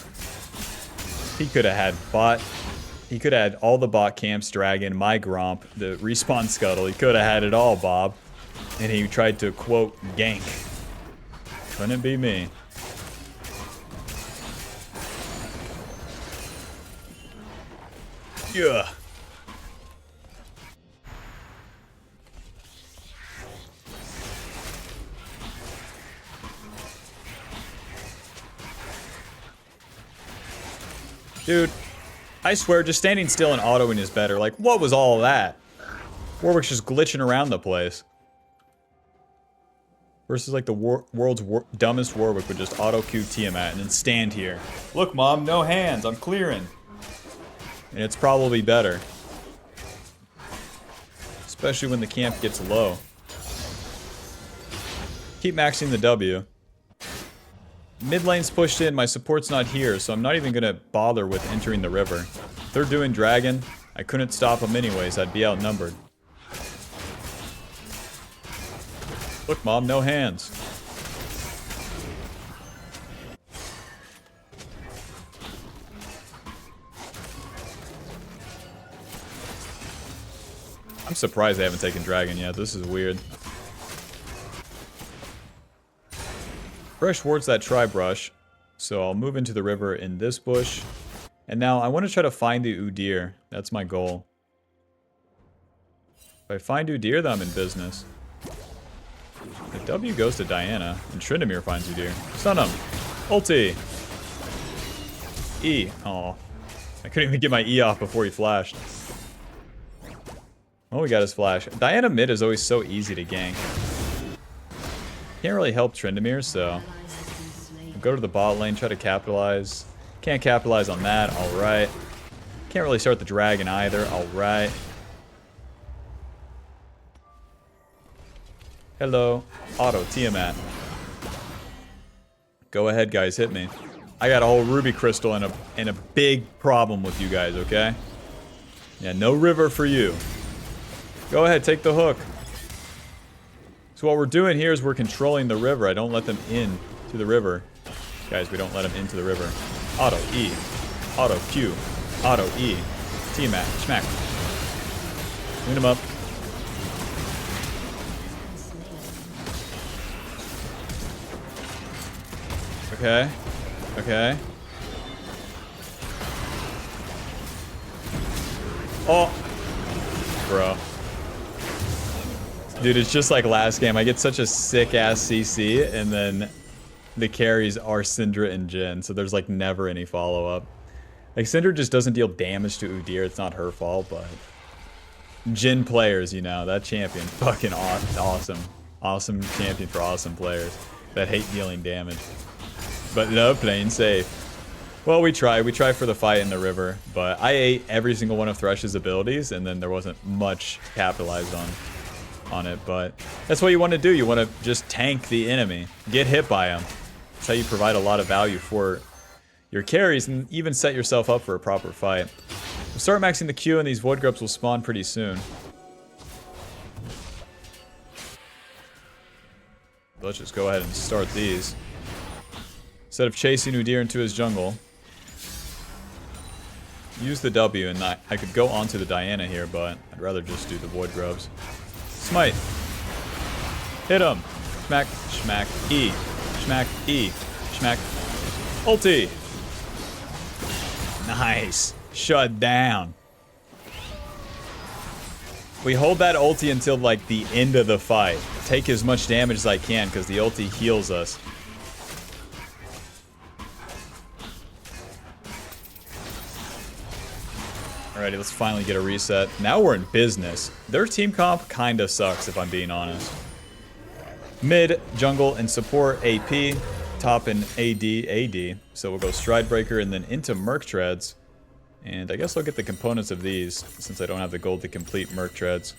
He could have had bot. He could have had all the bot camps, Dragon, my Gromp, the respawn Scuttle. He could have had it all, Bob. And he tried to, quote, gank. Couldn't be me. Yeah. Dude, I swear, just standing still and autoing is better. Like, what was all of that? Warwick's just glitching around the place. Versus like the world's dumbest Warwick would just auto-Q Tiamat and then stand here. Look, Mom, no hands, I'm clearing. And it's probably better. Especially when the camp gets low. Keep maxing the W. Mid lane's pushed in, my support's not here, so I'm not even gonna bother with entering the river. If they're doing Dragon, I couldn't stop them anyways, I'd be outnumbered. Look, Mom, no hands. I'm surprised they haven't taken dragon yet. This is weird. Brush towards that tri-brush. So I'll move into the river in this bush. And now I want to try to find the Udyr. That's my goal. If I find Udyr, then I'm in business. If W goes to Diana, and Tryndamere finds Udyr. Stun him. Ulti. E. Oh, I couldn't even get my E off before he flashed. Oh, we got his flash. Diana mid is always so easy to gank. Can't really help Tryndamere, so I'll go to the bot lane, try to capitalize. Can't capitalize on that, alright. Can't really start the dragon either, alright. Hello, auto, Tiamat. Go ahead, guys, hit me. I got a whole ruby crystal and a big problem with you guys, okay? Yeah, no river for you. Go ahead, take the hook. So what we're doing here is we're controlling the river. I don't let them in to the river. Guys, we don't let them into the river. Auto E. Auto Q. Auto E. T-Mac. Smack. Clean him up. Okay. Okay. Oh. Bro. Dude, it's just like last game. I get such a sick-ass CC, and then the carries are Syndra and Jhin, so there's like never any follow-up. Like, Syndra just doesn't deal damage to Udyr. It's not her fault, but Jhin players, you know, that champion, fucking awesome. Awesome champion for awesome players that hate dealing damage, but love playing safe. Well, we try for the fight in the river, but I ate every single one of Thresh's abilities, and then there wasn't much capitalized on it, but that's what you want to do. You want to just tank the enemy, get hit by him. That's how you provide a lot of value for your carries and even set yourself up for a proper fight. We'll start maxing the Q, and these void grubs will spawn pretty soon. Let's just go ahead and start these. Instead of chasing Udyr into his jungle, use the W, and I could go onto the Diana here, but I'd rather just do the void grubs. Smite. Hit him. Smack, smack, E. Smack, E. Smack. Ulti. Nice. Shut down. We hold that ulti until like the end of the fight. Take as much damage as I can because the ulti heals us. Alrighty, let's finally get a reset. Now we're in business. Their team comp kind of sucks, if I'm being honest. Mid, jungle, and support AP. Top and AD. So we'll go Stride Breaker and then into Merc Treads. And I guess I'll get the components of these, since I don't have the gold to complete Merc Treads,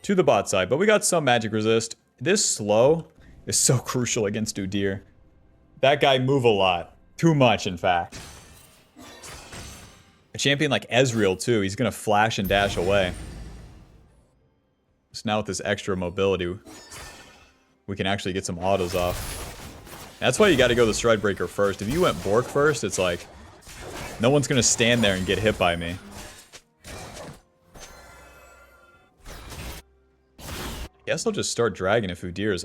to the bot side. But we got some magic resist. This slow is so crucial against Udyr. That guy move a lot. Too much, in fact. A champion like Ezreal, too. He's going to flash and dash away. So now with this extra mobility, we can actually get some autos off. That's why you got to go the Stride Breaker first. If you went Bork first, it's like, no one's going to stand there and get hit by me. Guess I'll just start Dragon if Udyr is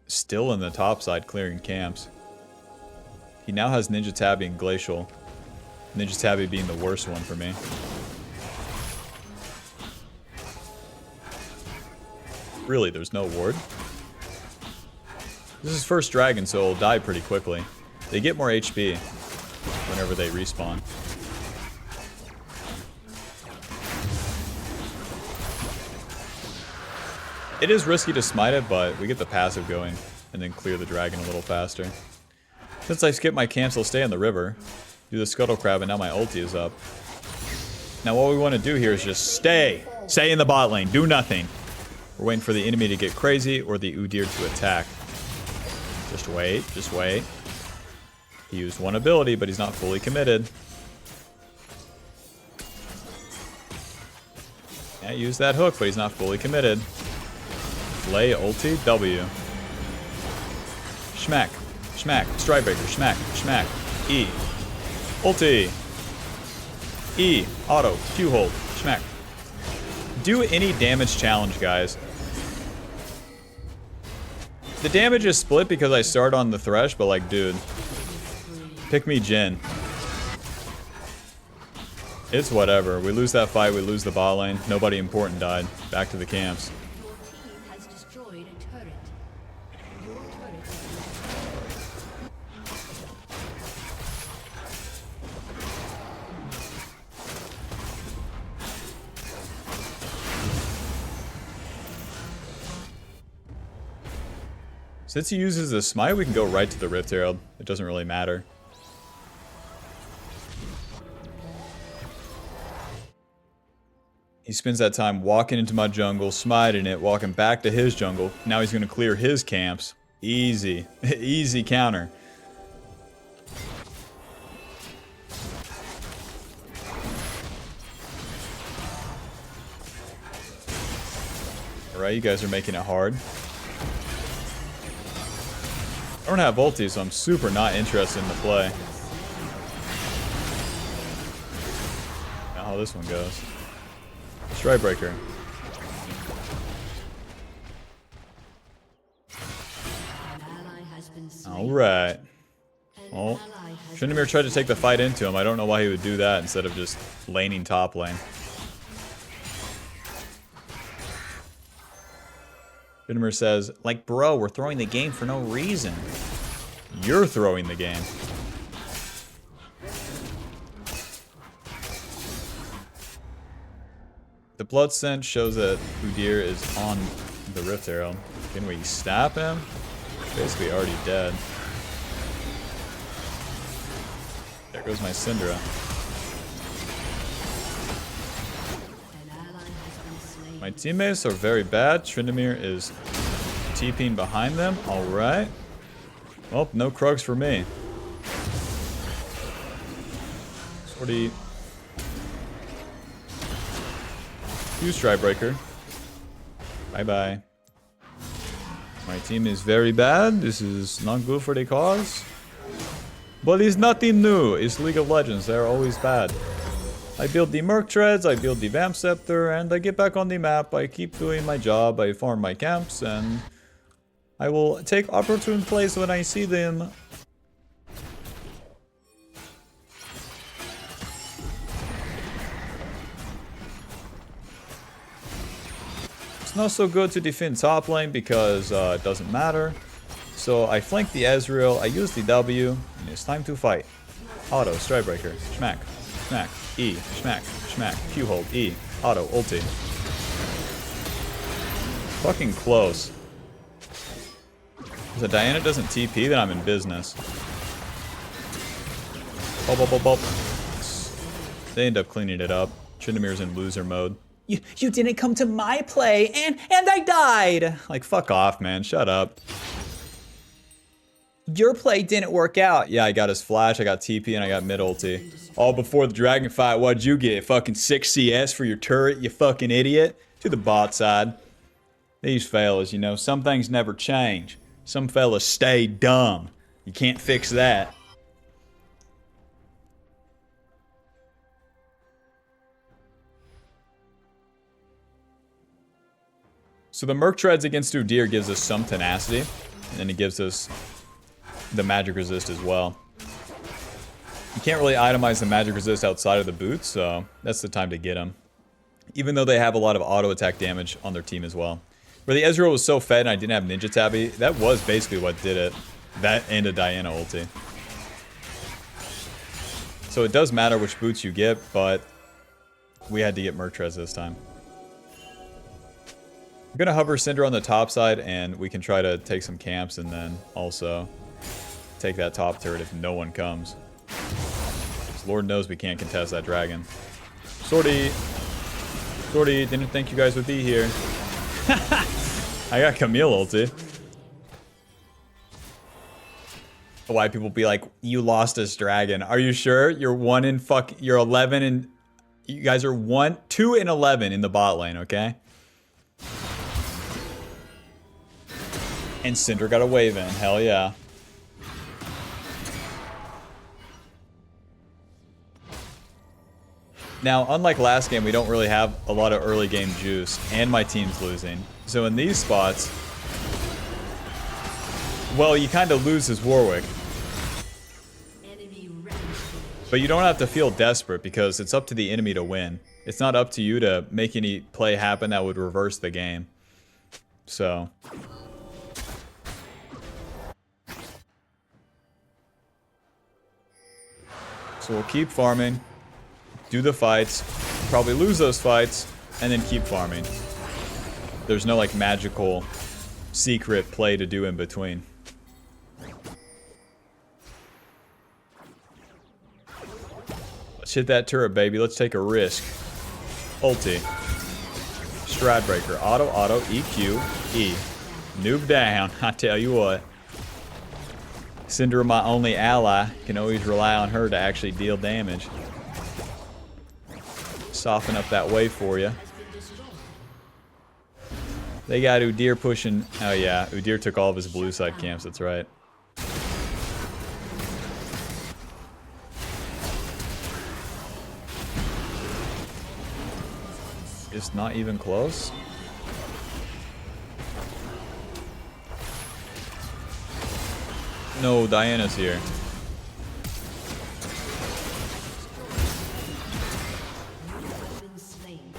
still in the top side clearing camps. He now has Ninja Tabby and Glacial. Ninja Tabby being the worst one for me. Really, there's no ward? This is first dragon, so it'll die pretty quickly. They get more HP whenever they respawn. It is risky to smite it, but we get the passive going and then clear the dragon a little faster. Since I skipped my camps, I'll stay on the river. Do the Scuttle Crab, and now my ulti is up. Now what we want to do here is just stay in the bot lane, do nothing. We're waiting for the enemy to get crazy or the Udyr to attack. Just wait. He used one ability, but he's not fully committed. Yeah, use that hook, but he's not fully committed. Play ulti, W. Schmack, schmack, Stride Breaker, schmack, schmack, E. Ulti. E. Auto. Q hold. Schmack. Do any damage challenge, guys. The damage is split because I start on the Thresh, but like, dude. Pick me Jhin. It's whatever. We lose that fight, we lose the bot lane. Nobody important died. Back to the camps. Since he uses the smite, we can go right to the Rift Herald. It doesn't really matter. He spends that time walking into my jungle, smiting it, walking back to his jungle. Now he's going to clear his camps. Easy. Easy counter. Alright, you guys are making it hard. I don't have ulti, so I'm super not interested in the play. Now how this one goes. Strikebreaker. Alright. Well, Tryndamere tried to take the fight into him. I don't know why he would do that instead of just laning top lane. Tryndamere says, like, bro, we're throwing the game for no reason. You're throwing the game. The blood scent shows that Udyr is on the Rift Herald. Can we stab him? Basically already dead. There goes my Syndra. My teammates are very bad. Tryndamere is TPing behind them. Alright. Well, no Krugs for me. Sortie. Use Strikebreaker. Bye-bye. My team is very bad. This is not good for the cause. But it's nothing new. It's League of Legends. They're always bad. I build the Merc Treads, I build the Vamp Scepter, and I get back on the map. I keep doing my job, I farm my camps, and I will take opportune plays when I see them. It's not so good to defend top lane because it doesn't matter. So I flank the Ezreal, I use the W, and it's time to fight. Auto, Strikebreaker, schmack, schmack. E, schmack, schmack, Q hold, E, auto, ulti. Fucking close. If the Diana doesn't TP, then I'm in business. Bop, bop, bop, bop. They end up cleaning it up. Tryndamere's in loser mode. You didn't come to my play, and I died! Like, fuck off, man. Shut up. Your play didn't work out. Yeah, I got his flash, I got TP, and I got mid ulti. All before the dragon fight, what'd you get? Fucking 6 CS for your turret, you fucking idiot? To the bot side. These fellas, you know, some things never change. Some fellas stay dumb. You can't fix that. So the Merc Treads against Udyr gives us some tenacity, and it gives us the magic resist as well. You can't really itemize the magic resist outside of the boots, so that's the time to get them. Even though they have a lot of auto attack damage on their team as well. Where the Ezreal was so fed and I didn't have Ninja Tabby, that was basically what did it. That and a Diana ulti. So it does matter which boots you get, but we had to get Merc Treads this time. I'm gonna hover Syndra on the top side and we can try to take some camps and then also take that top turret if no one comes. Lord knows we can't contest that dragon. Sortie, didn't think you guys would be here. I got Camille ulti. Why people be like, you lost this dragon. Are you sure? You're 11 and... You guys are 2 and 11 in the bot lane, okay? And Syndra got a wave in. Hell yeah. Now, unlike last game, we don't really have a lot of early game juice, and my team's losing. So in these spots, well, you kind of lose as Warwick. But you don't have to feel desperate because it's up to the enemy to win. It's not up to you to make any play happen that would reverse the game. So we'll keep farming, do the fights, probably lose those fights, and then keep farming. There's no like magical secret play to do in between. Let's hit that turret, baby. Let's take a risk. Ulti. Stradbreaker. Auto, auto, EQ, E. Noob down. I tell you what. Syndra, my only ally. Can always rely on her to actually deal damage. Soften up that wave for you. They got Udyr pushing. Oh yeah, Udyr took all of his blue side camps. That's right. It's not even close. No, Diana's here.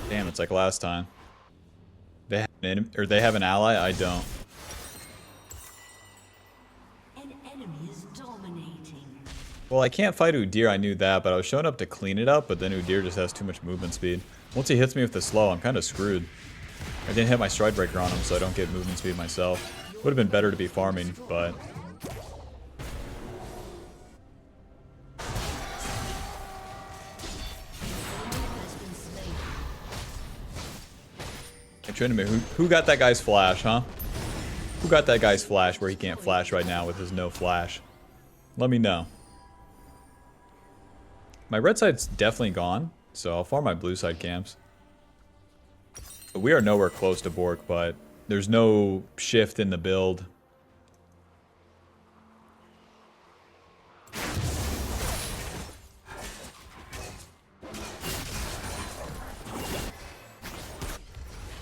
Damn, it's like last time. They have an enemy, or they have an ally. I don't. An enemy is dominating. Well, I can't fight Udyr. I knew that, but I was showing up to clean it up. But then Udyr just has too much movement speed. Once he hits me with the slow, I'm kind of screwed. I didn't hit my stride breaker on him, so I don't get movement speed myself. Would have been better to be farming, but who got that guy's flash, huh? Who got that guy's flash where he can't flash right now with his no flash? Let me know. My red side's definitely gone, so I'll farm my blue side camps. We are nowhere close to Bork, but there's no shift in the build.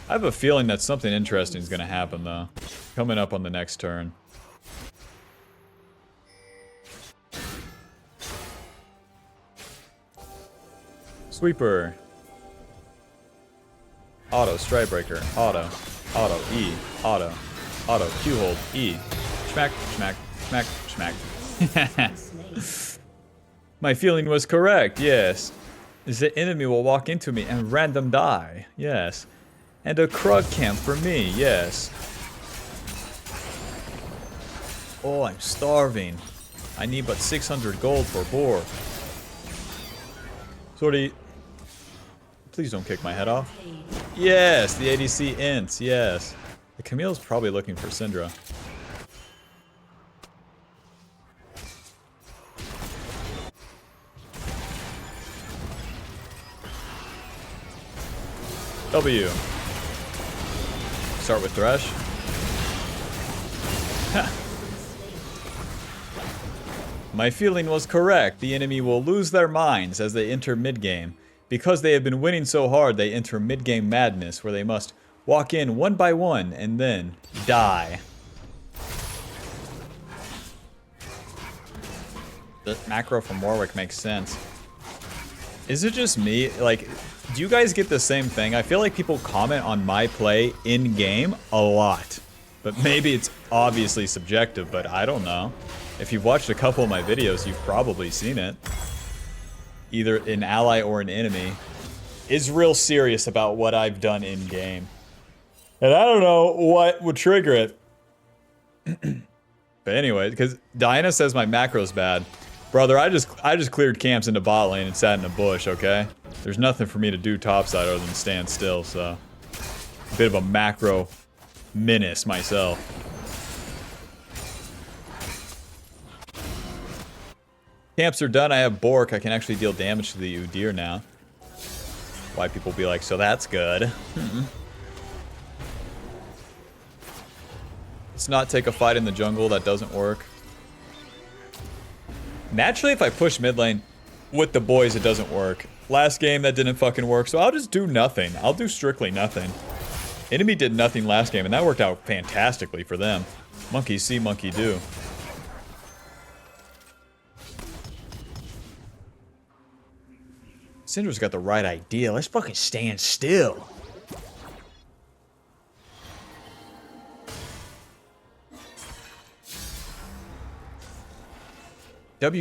I have a feeling that something interesting is going to happen, though. Coming up on the next turn. Sweeper. Auto, stride breaker. Auto. Auto, E. Auto. Auto, Q hold, E. Schmack, schmack, schmack, schmack. My feeling was correct, yes. The enemy will walk into me and random die, yes. And a Krug camp for me, yes. Oh, I'm starving. I need but 600 gold for Boar. Sorry. Please don't kick my head off. Yes, the ADC ints, yes. The Camille's probably looking for Syndra. W. Start with Thresh. My feeling was correct. The enemy will lose their minds as they enter mid-game. Because they have been winning so hard, they enter mid-game madness, where they must walk in one by one and then die. The macro from Warwick makes sense. Is it just me? Like, do you guys get the same thing? I feel like people comment on my play in-game a lot. But maybe it's obviously subjective, but I don't know. If you've watched a couple of my videos, you've probably seen it. Either an ally or an enemy is real serious about what I've done in-game. And I don't know what would trigger it. But anyway, because Diana says my macro's bad. Brother, I just cleared camps into bot lane and sat in a bush, okay? There's nothing for me to do topside other than stand still, so. A bit of a macro menace myself. Camps are done, I have Bork, I can actually deal damage to the Udyr now. Why people be like, so that's good. Let's not take a fight in the jungle, that doesn't work. Naturally, if I push mid lane with the boys, it doesn't work. Last game that didn't fucking work, so I'll just do nothing. I'll do strictly nothing. Enemy did nothing last game, and that worked out fantastically for them. Monkey see, monkey do. Syndra's got the right idea. Let's fucking stand still. W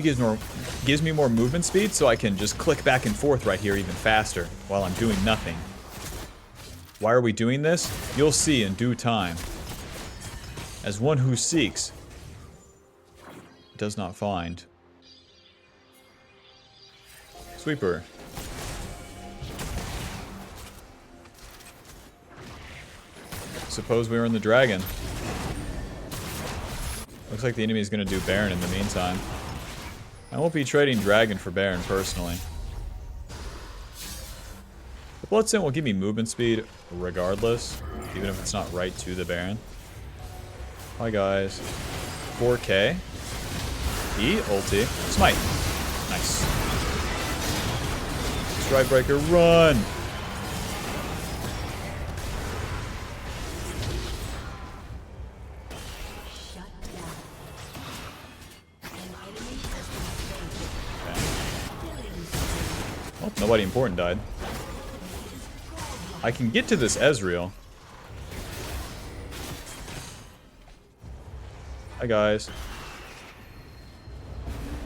gives me more movement speed, so I can just click back and forth right here even faster while I'm doing nothing. Why are we doing this? You'll see in due time. As one who seeks does not find. Sweeper. Suppose we were in the dragon. Looks like the enemy is going to do Baron in the meantime. I won't be trading dragon for Baron personally. The Bloodstone will give me movement speed regardless, even if it's not right to the Baron. Hi guys. 4K. E, ulti. Smite. Nice. Strikebreaker, run! Well, nobody important died. I can get to this Ezreal. Hi guys.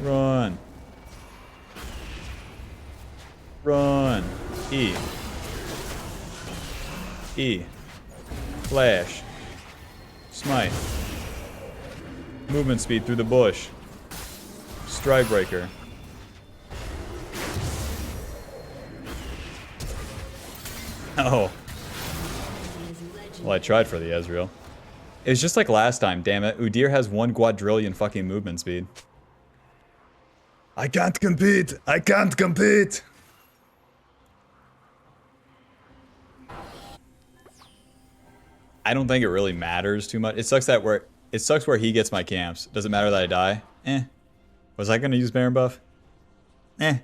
Run. Run. E. E. Flash. Smite. Movement speed through the bush. Strikebreaker. Oh. Well, I tried for the Ezreal. It's just like last time, damn it. Udyr has 1 quadrillion fucking movement speed. I can't compete! I can't compete! I don't think it really matters too much. It sucks where he gets my camps. Does it matter that I die? Eh. Was I gonna use Baron buff? Eh.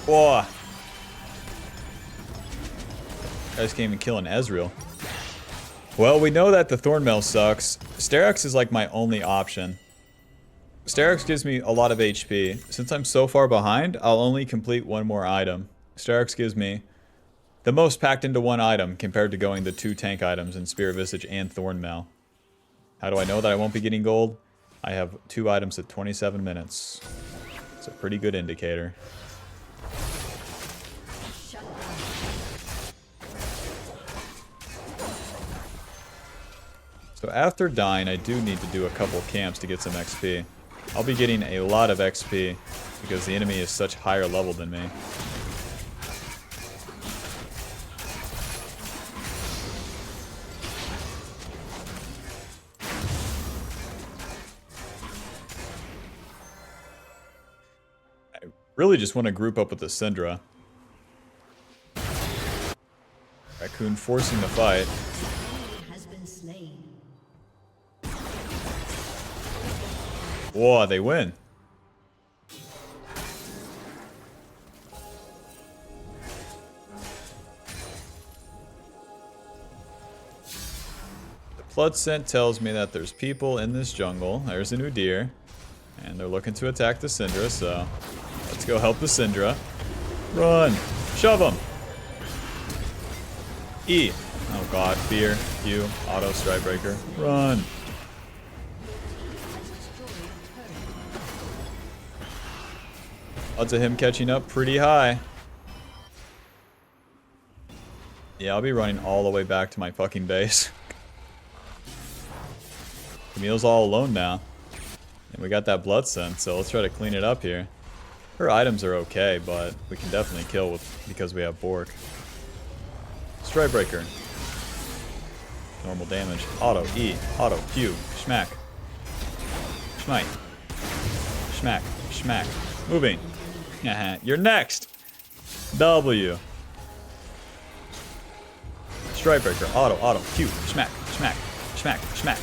Whoa. Guys can't even kill an Ezreal. Well, we know that the Thornmail sucks. Sterak's is like my only option. Sterak's gives me a lot of HP. Since I'm so far behind, I'll only complete 1 more item. Sterak's gives me the most packed into 1 item compared to going the 2 tank items in Spirit Visage and Thornmail. How do I know that I won't be getting gold? I have 2 items at 27 minutes. It's a pretty good indicator. So after dying, I do need to do a couple camps to get some XP. I'll be getting a lot of XP because the enemy is such higher level than me. I really just want to group up with the Syndra. Raccoon forcing the fight. Whoa, they win. The blood scent tells me that there's people in this jungle. There's an Udyr. And they're looking to attack the Syndra, so let's go help the Syndra. Run! Shove them! E. Oh god, fear. Q. Auto Strikebreaker. Run! Odds of him catching up pretty high. Yeah, I'll be running all the way back to my fucking base. Camille's all alone now. And we got that blood scent, so let's try to clean it up here. Her items are okay, but we can definitely kill because we have Bork. Strikebreaker. Normal damage. Auto E. Auto Q. Schmack. Schmite. Schmack. Schmack. Moving. You're next. W. Strikebreaker, auto, Q, smack, smack, smack, smack.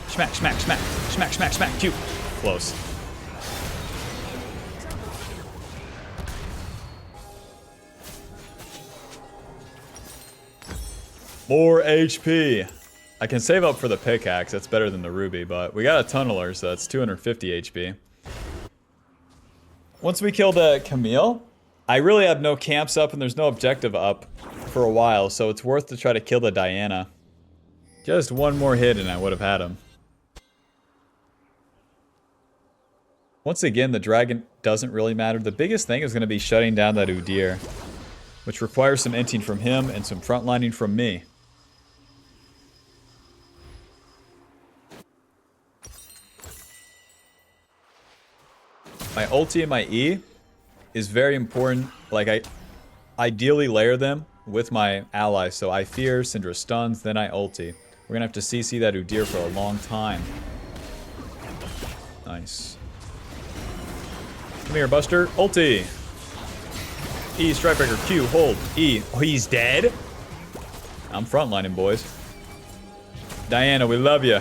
Smack, smack, smack, smack, smack, smack, Q. Close. More HP. I can save up for the pickaxe, that's better than the ruby, but we got a tunneler, so that's 250 HP. Once we kill the Camille, I really have no camps up and there's no objective up for a while, so it's worth to try to kill the Diana. Just one more hit and I would have had him. Once again, the dragon doesn't really matter. The biggest thing is going to be shutting down that Udyr, which requires some inting from him and some frontlining from me. My ulti and my E is very important. Like, I ideally layer them with my allies. So I fear, Syndra stuns, then I ulti. We're gonna have to CC that Udyr for a long time. Nice. Come here, Buster. Ulti. E, Strikebreaker, Q, hold. E. Oh, he's dead? I'm frontlining, boys. Diana, we love you.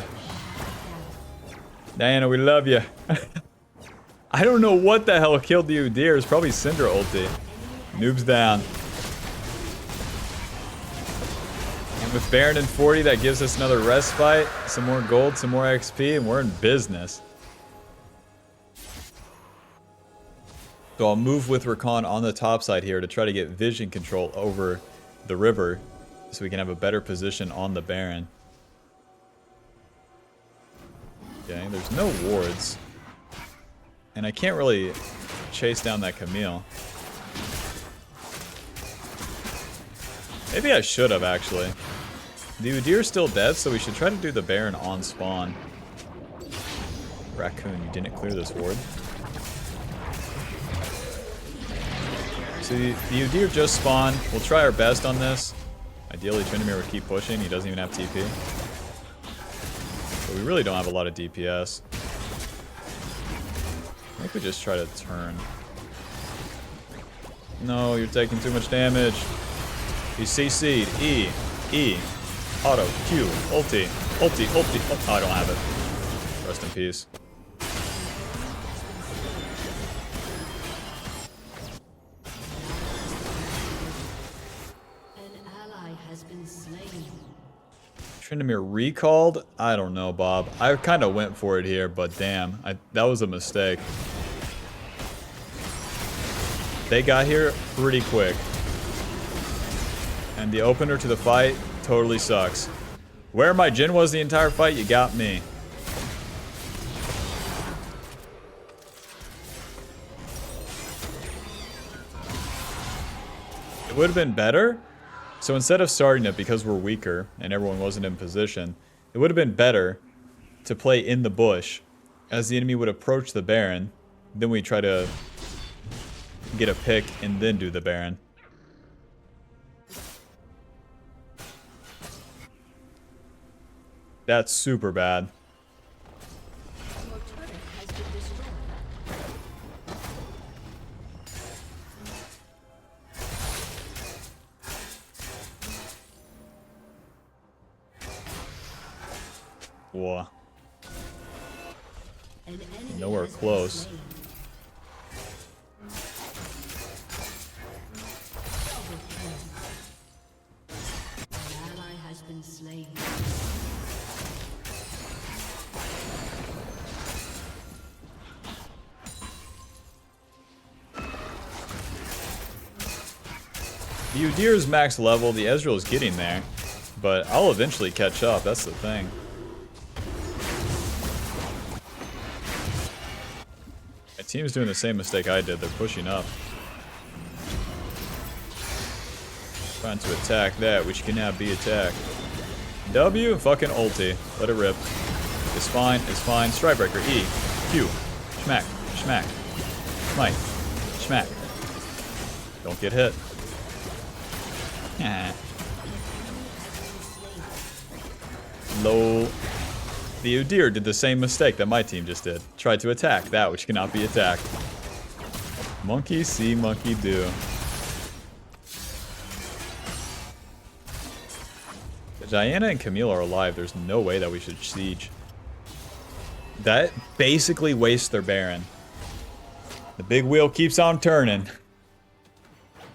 Diana, we love you. I don't know what the hell killed the Udyr. It's probably Syndra ulti. Noob's down. And with Baron and 40, that gives us another respite, some more gold, some more XP, and we're in business. So I'll move with Rakan on the top side here to try to get vision control over the river so we can have a better position on the Baron. Okay, there's no wards. And I can't really chase down that Camille. Maybe I should have, actually. The Udyr's still dead, so we should try to do the Baron on spawn. Raccoon, you didn't clear this ward. So the Udyr just spawned. We'll try our best on this. Ideally, Tryndamere would keep pushing. He doesn't even have TP. But we really don't have a lot of DPS. I think we just try to turn. No, you're taking too much damage. He's CC'd. E. E. Auto. Q. Ulti. Ulti. Ulti. Oh, I don't have it. Rest in peace. An ally has been slain. Tryndamere recalled? I don't know, Bob. I kind of went for it here, but damn. That was a mistake. They got here pretty quick. And the opener to the fight totally sucks. Where my Jhin was the entire fight, you got me. It would have been better. So instead of starting it because we're weaker and everyone wasn't in position, it would have been better to play in the bush as the enemy would approach the Baron. Then we try to get a pick and then do the Baron. That's super bad. Your turret has been destroyed. Whoa. An enemy Nowhere has been close. slain. Double kill. An ally has been slain. The Udyr is max level, the Ezreal is getting there, but I'll eventually catch up, that's the thing. My team's doing the same mistake I did, they're pushing up. Trying to attack that, which cannot be attacked. W, fucking ulti, let it rip. It's fine, it's fine. Strikebreaker, E, Q, schmack, schmack, smite, schmack. Don't get hit. Lol. The Udyr did the same mistake that my team just did. Tried to attack that which cannot be attacked. Monkey see, monkey do. Diana and Camille are alive. There's no way that we should siege. That basically wastes their Baron. The big wheel keeps on turning.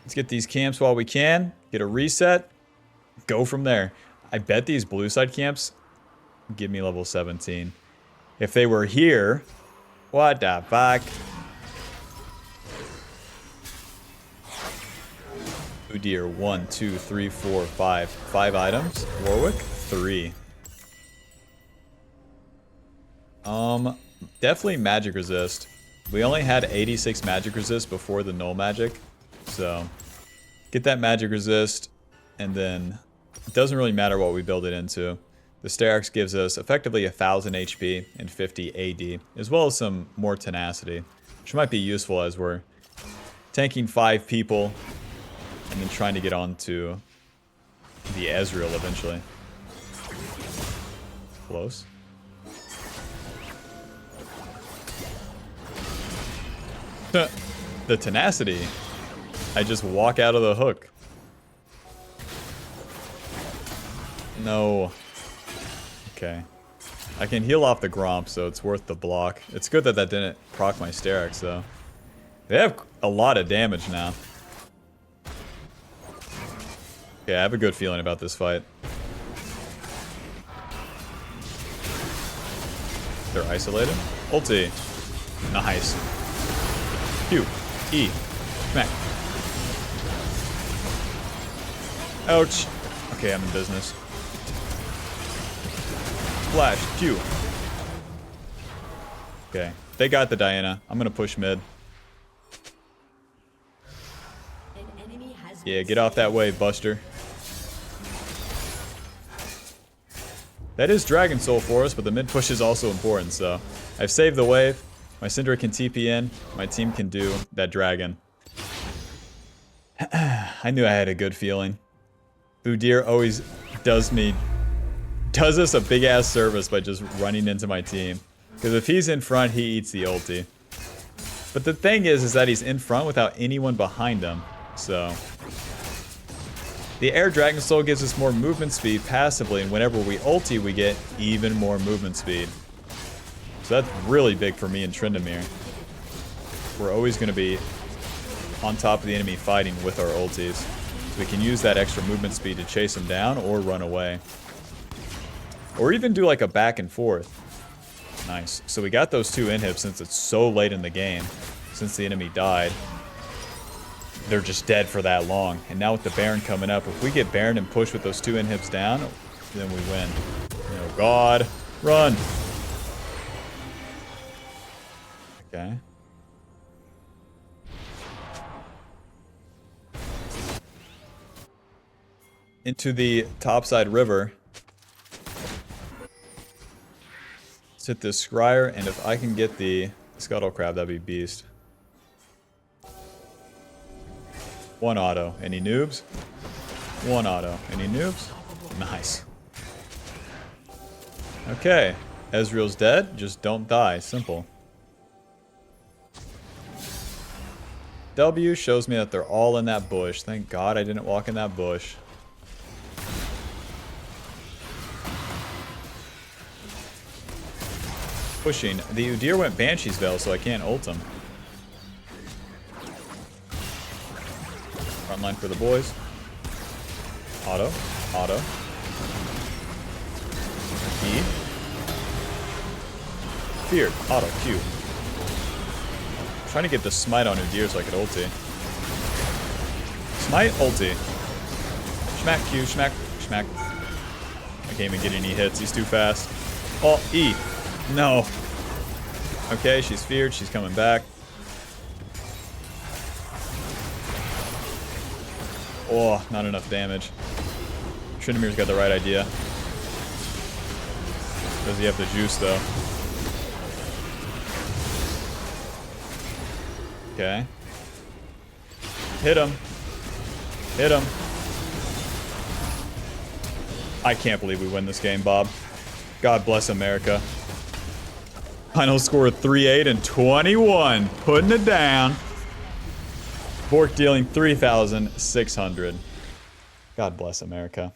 Let's get these camps while we can. Get a reset. Go from there. I bet these blue side camps give me level 17. If they were here... What the fuck? Oh dear. 1, 2, 3, 4, 5. 5 items. Warwick, 3. Definitely magic resist. We only had 86 magic resist before the null magic. So, get that magic resist, and then it doesn't really matter what we build it into. The Sterak's gives us effectively 1000 HP and 50 AD, as well as some more tenacity, which might be useful as we're tanking 5 people and then trying to get onto the Ezreal eventually. Close. The tenacity. I just walk out of the hook. No. Okay. I can heal off the Gromp, so it's worth the block. It's good that that didn't proc my Sterak's, though. They have a lot of damage now. Okay, I have a good feeling about this fight. They're isolated. Ulti. Nice. Q. E. Smack. Ouch. Okay, I'm in business. Flash. Q. Okay. They got the Diana. I'm gonna push mid. Yeah, get off that wave, Buster. That is Dragon Soul for us, but the mid push is also important, so... I've saved the wave. My Syndra can TP in. My team can do that dragon. I knew I had a good feeling. Udyr always does us a big ass service by just running into my team. Because if he's in front, he eats the ulti. But the thing is that he's in front without anyone behind him. So the Air Dragon Soul gives us more movement speed passively, and whenever we ulti, we get even more movement speed. So that's really big for me and Tryndamere. We're always going to be on top of the enemy fighting with our ultis. So we can use that extra movement speed to chase them down or run away. Or even do like a back and forth. Nice. So we got those 2 inhibs since it's so late in the game. Since the enemy died. They're just dead for that long. And now with the Baron coming up, if we get Baron and push with those 2 inhibs down, then we win. Oh god. Run! Okay. Into the topside river. Let's hit this Scryer, and if I can get the Scuttle Crab, that'd be beast. 1 auto. Any noobs? 1 auto. Any noobs? Nice. Okay. Ezreal's dead. Just don't die. Simple. W shows me that they're all in that bush. Thank God I didn't walk in that bush. Pushing. The Udyr went Banshee's Veil, so I can't ult him. Front line for the boys. Auto. Auto. E. Feared. Auto. Q. Trying to get the smite on Udyr so I could ulti. Smite, ulti. Schmack, Q, schmack, schmack. I can't even get any hits, he's too fast. Oh, E. No. Okay, she's feared, she's coming back. Oh, not enough damage. Tryndamere's got the right idea. Does he have the juice, though? Okay. Hit him. Hit him. I can't believe we win this game, Bob. God bless America. Final score 3-8 and 21. Putting it down. Bork dealing 3,600. God bless America.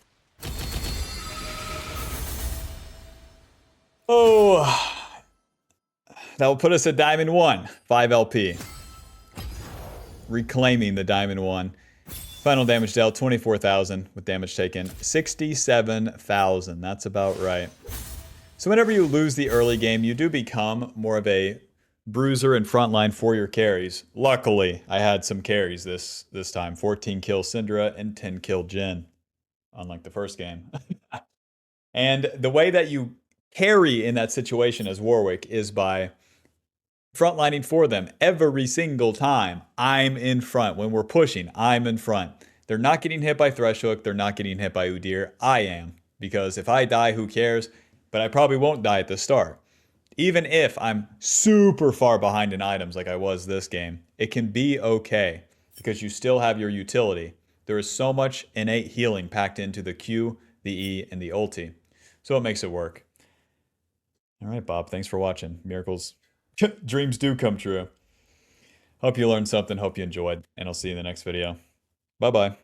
That will put us at Diamond 1, 5 LP. Reclaiming the Diamond 1. Final damage dealt, 24,000 with damage taken, 67,000. That's about right. So whenever you lose the early game, you do become more of a bruiser and frontline for your carries. Luckily, I had some carries this time. 14 kill Syndra and 10 kill Jhin, unlike the first game. And the way that you carry in that situation as Warwick is by frontlining for them every single time. I'm in front. When we're pushing, I'm in front. They're not getting hit by Threshook. They're not getting hit by Udyr. I am. Because if I die, who cares? But I probably won't die at the start. Even if I'm super far behind in items like I was this game, it can be okay because you still have your utility. There is so much innate healing packed into the Q, the E, and the ulti. So it makes it work. All right, Bob. Thanks for watching. Miracles. Dreams do come true. Hope you learned something. Hope you enjoyed. And I'll see you in the next video. Bye-bye.